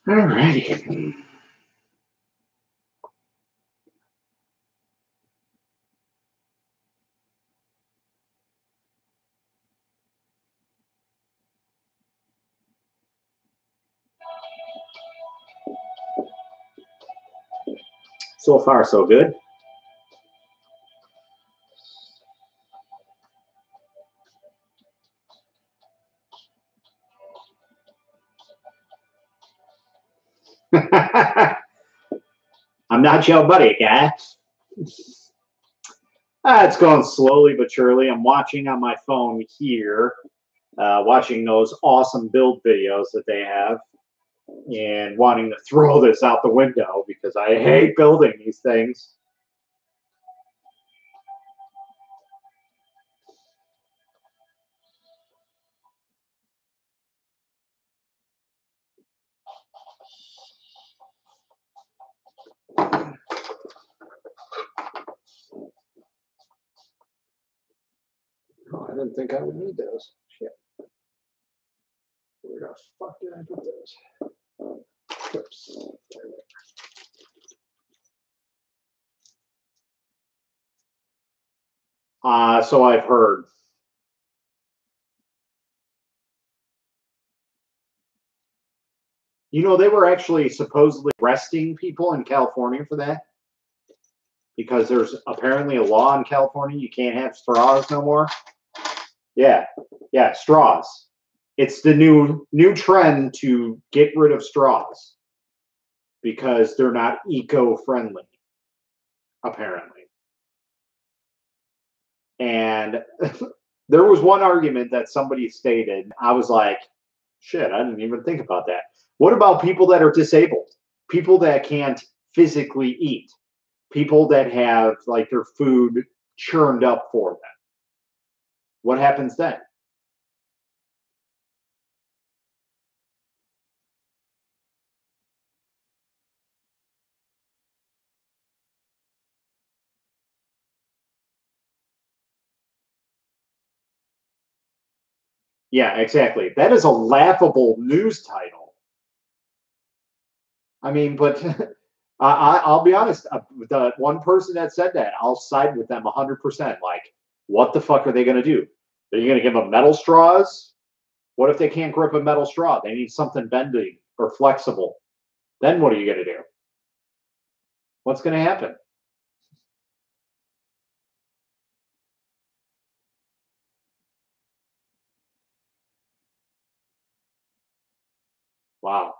Alrighty. So far, so good. I'm not your buddy, guy. It's going slowly but surely. I'm watching on my phone here, watching those awesome build videos that they have, and wanting to throw this out the window because I hate building these things. Oh, I didn't think I would need those. Shit. Where the fuck did I put those? Oops. So I've heard. You know, they were actually supposedly arresting people in California for that. Because there's apparently a law in California you can't have straws no more. Yeah, yeah, straws. It's the new trend to get rid of straws because they're not eco-friendly, apparently. And there was one argument that somebody stated. I was like, shit, I didn't even think about that. What about people that are disabled? People that can't physically eat? People that have like their food churned up for them? What happens then? Yeah, exactly. That is a laughable news title. I mean, but I'll be honest. The one person that said that, I'll side with them 100%. Like, what the fuck are they going to do? Are you going to give them metal straws? What if they can't grip a metal straw? They need something bendy or flexible. Then what are you going to do? What's going to happen? Wow.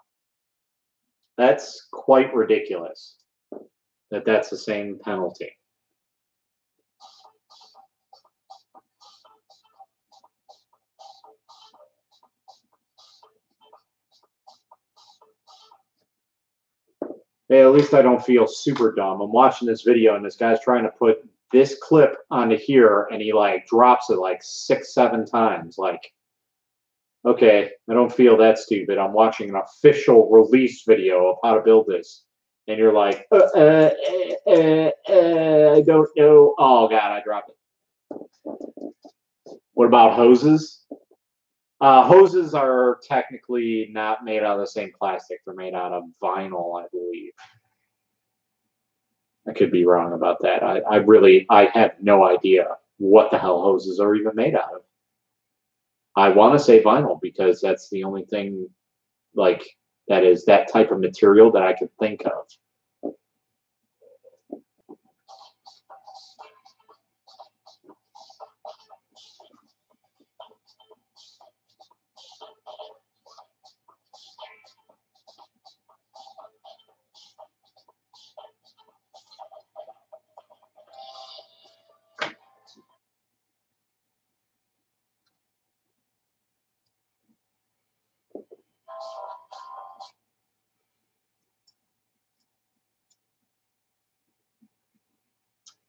That's quite ridiculous that that's the same penalty. Hey, at least I don't feel super dumb. I'm watching this video and this guy's trying to put this clip onto here and he like drops it like 6, 7 times. Like, okay, I don't feel that stupid. I'm watching an official release video of how to build this. And you're like, I don't know. Oh God, I dropped it. What about hoses? Hoses are technically not made out of the same plastic. They're made out of vinyl, I believe. I could be wrong about that. I have no idea what the hell hoses are even made out of. I want to say vinyl because that's the only thing like that is that type of material that I could think of.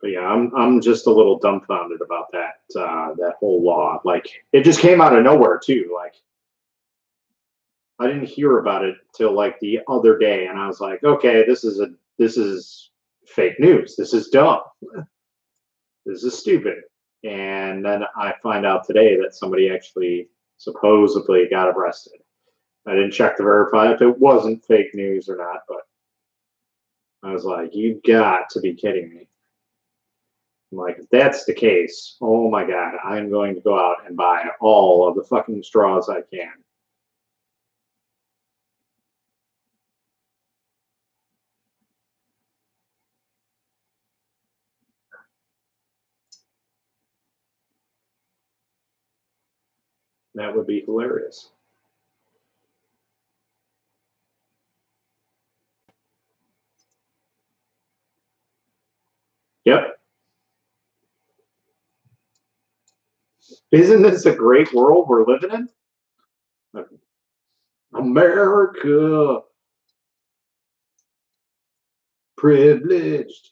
But yeah, I'm just a little dumbfounded about that whole law. Like, it just came out of nowhere too. Like, I didn't hear about it till like the other day, and I was like, okay, this is fake news. This is dumb. This is stupid. And then I find out today that somebody actually supposedly got arrested. I didn't check to verify if it wasn't fake news or not, but I was like, you've got to be kidding me. I'm like, if that's the case, oh my God, I'm going to go out and buy all of the fucking straws I can. That would be hilarious. Yep. Isn't this a great world we're living in? America. Privileged.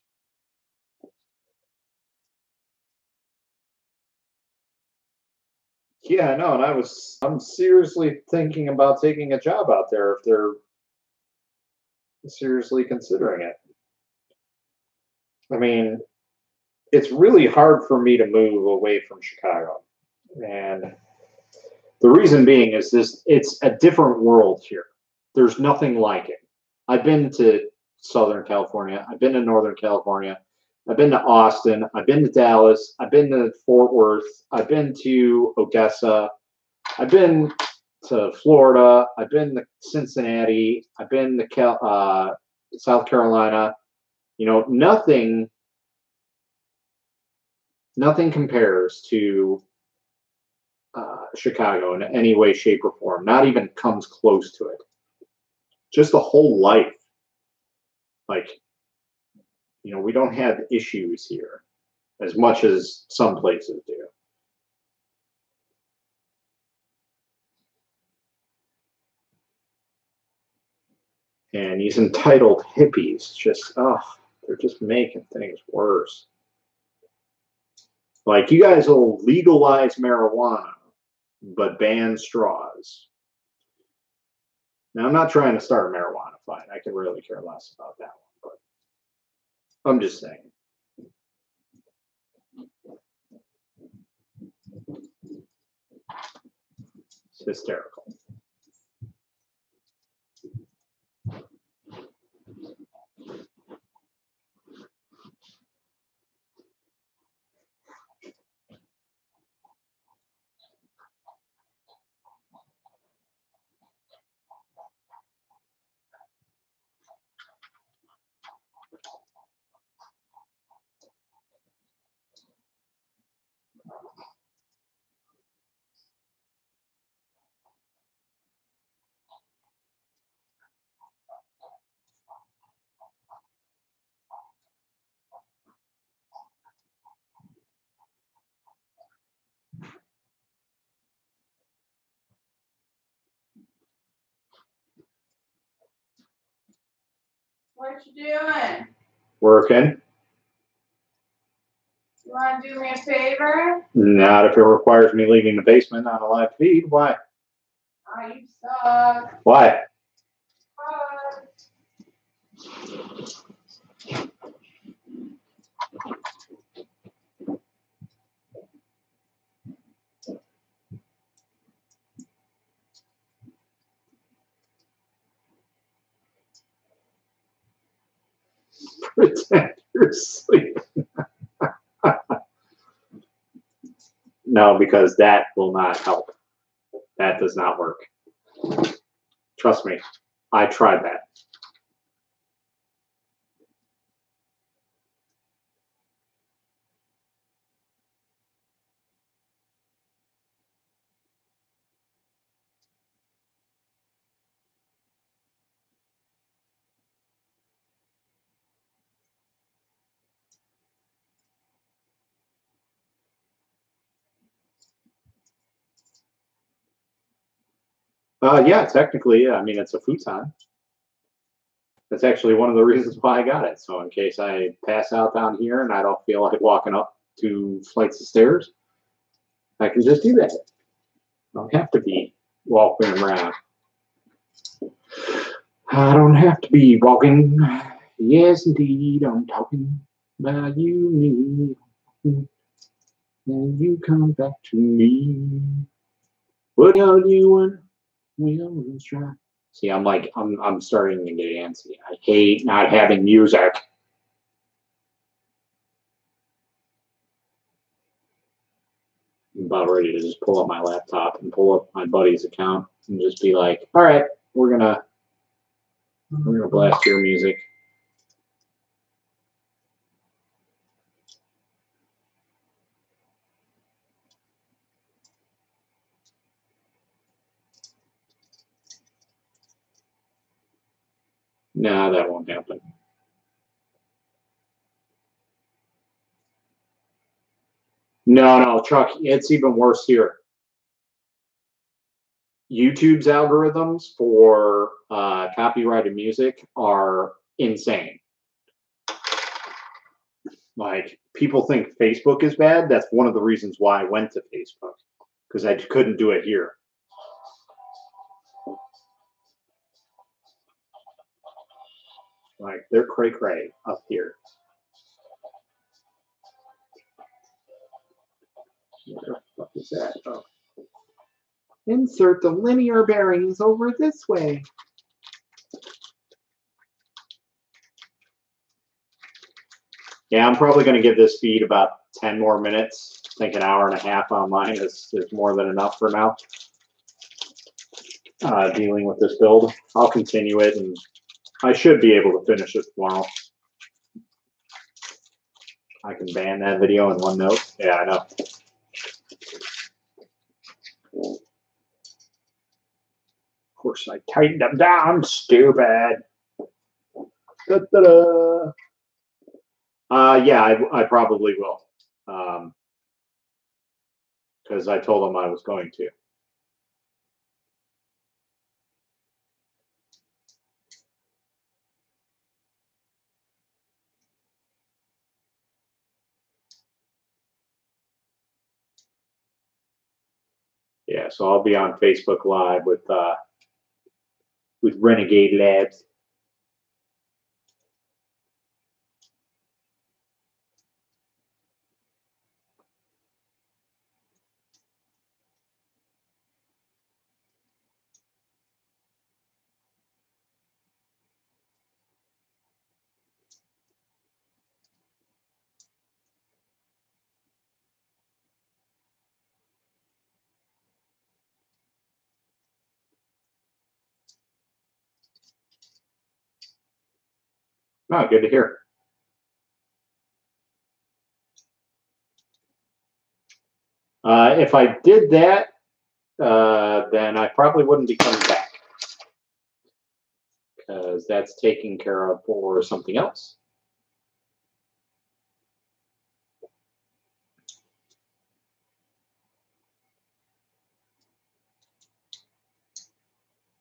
Yeah, I know, and I'm seriously thinking about taking a job out there if they're seriously considering it. I mean, it's really hard for me to move away from Chicago. And the reason being is it's a different world here. There's nothing like it. I've been to Southern California, I've been to Northern California, I've been to Austin, I've been to Dallas, I've been to Fort Worth, I've been to Odessa, I've been to Florida, I've been to Cincinnati, I've been to South Carolina. You know, nothing compares to Chicago in any way, shape, or form. Not even comes close to it. Just the whole life. Like, you know, we don't have issues here as much as some places do. And these entitled hippies just, they're just making things worse. Like, you guys will legalize marijuana, but ban straws. Now, I'm not trying to start a marijuana fight. I could really care less about that one, but I'm just saying. It's hysterical. What you doing? Working. You want to do me a favor? Not if it requires me leaving the basement on a live feed. Why? Oh, you suck. Why? Pretend you're sleeping. No, because that will not help. That does not work. Trust me, I tried that. Yeah, technically, yeah. I mean, it's a futon. That's actually one of the reasons why I got it. So in case I pass out down here and I don't feel like walking up 2 flights of stairs, I can just do that. I don't have to be walking around. I don't have to be walking. Yes, indeed, I'm talking about you, me. And you come back to me. What are you doing? We always try. See, I'm starting to get antsy. I hate not having music. I'm about ready to just pull up my laptop and pull up my buddy's account and just be like, all right, we're gonna blast your music. Nah, that won't happen. No, Chuck, it's even worse here. YouTube's algorithms for copyrighted music are insane. Like, people think Facebook is bad. That's one of the reasons why I went to Facebook, because I couldn't do it here. Like, they're cray-cray up here. What the fuck is that? Oh. Insert the linear bearings over this way. Yeah, I'm probably going to give this feed about 10 more minutes. I think an hour and a half on mine is more than enough for now. Dealing with this build. I'll continue it, and I should be able to finish it tomorrow. I can ban that video in one note. Yeah, I know. Of course, I tightened them down. Stupid. Da-da-da. Yeah, I probably will. Because I told them I was going to. Yeah, so I'll be on Facebook Live with Renegade Labs. Oh, good to hear. If I did that, then I probably wouldn't be coming back, because that's taken care of for something else.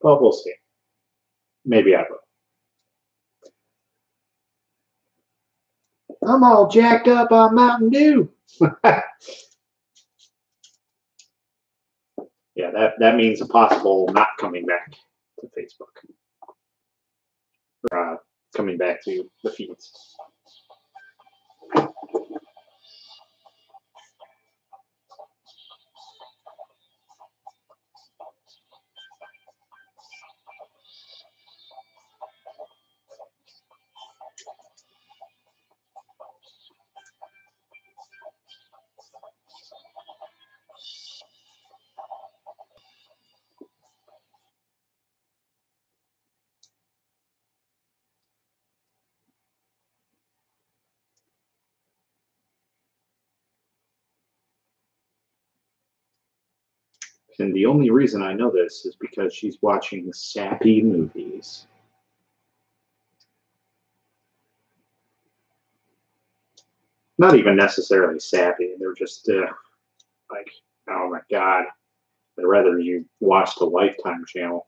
But we'll see. Maybe I will. I'm all jacked up on Mountain Dew. Yeah, that means a possible not coming back to Facebook. Or, coming back to the feeds. And the only reason I know this is because she's watching sappy movies. Not even necessarily sappy. They're just like, oh my God. I'd rather you watch the Lifetime channel.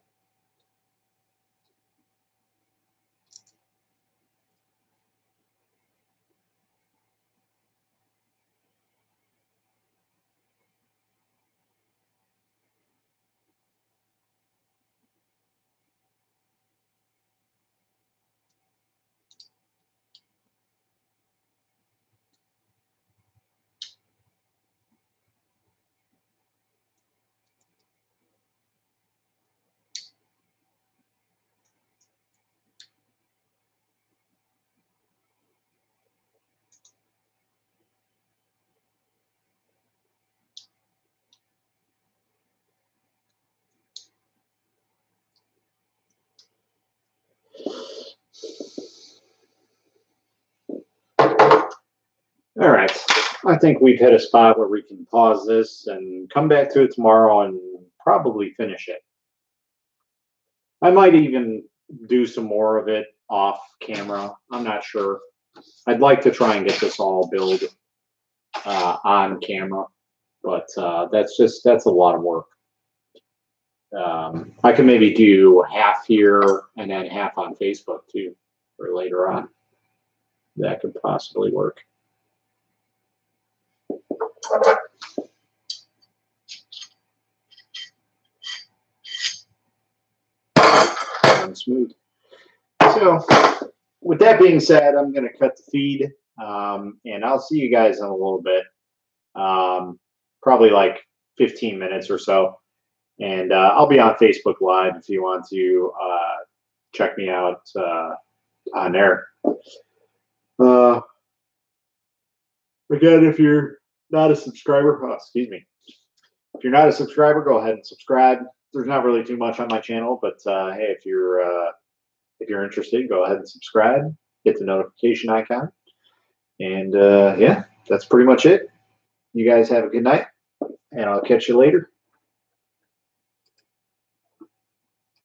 All right. I think we've hit a spot where we can pause this and come back to it tomorrow and probably finish it. I might even do some more of it off camera. I'm not sure. I'd like to try and get this all built on camera, but that's a lot of work. I can maybe do half here and then half on Facebook too, for later on. That could possibly work. Smooth. So, with that being said, I'm going to cut the feed, and I'll see you guys in a little bit, probably like 15 minutes or so. And I'll be on Facebook Live if you want to check me out on there. Again, if you're not a subscriber, excuse me. If you're not a subscriber, go ahead and subscribe. There's not really too much on my channel, but hey, if you're interested, go ahead and subscribe. Hit the notification icon, and yeah, that's pretty much it. You guys have a good night, and I'll catch you later.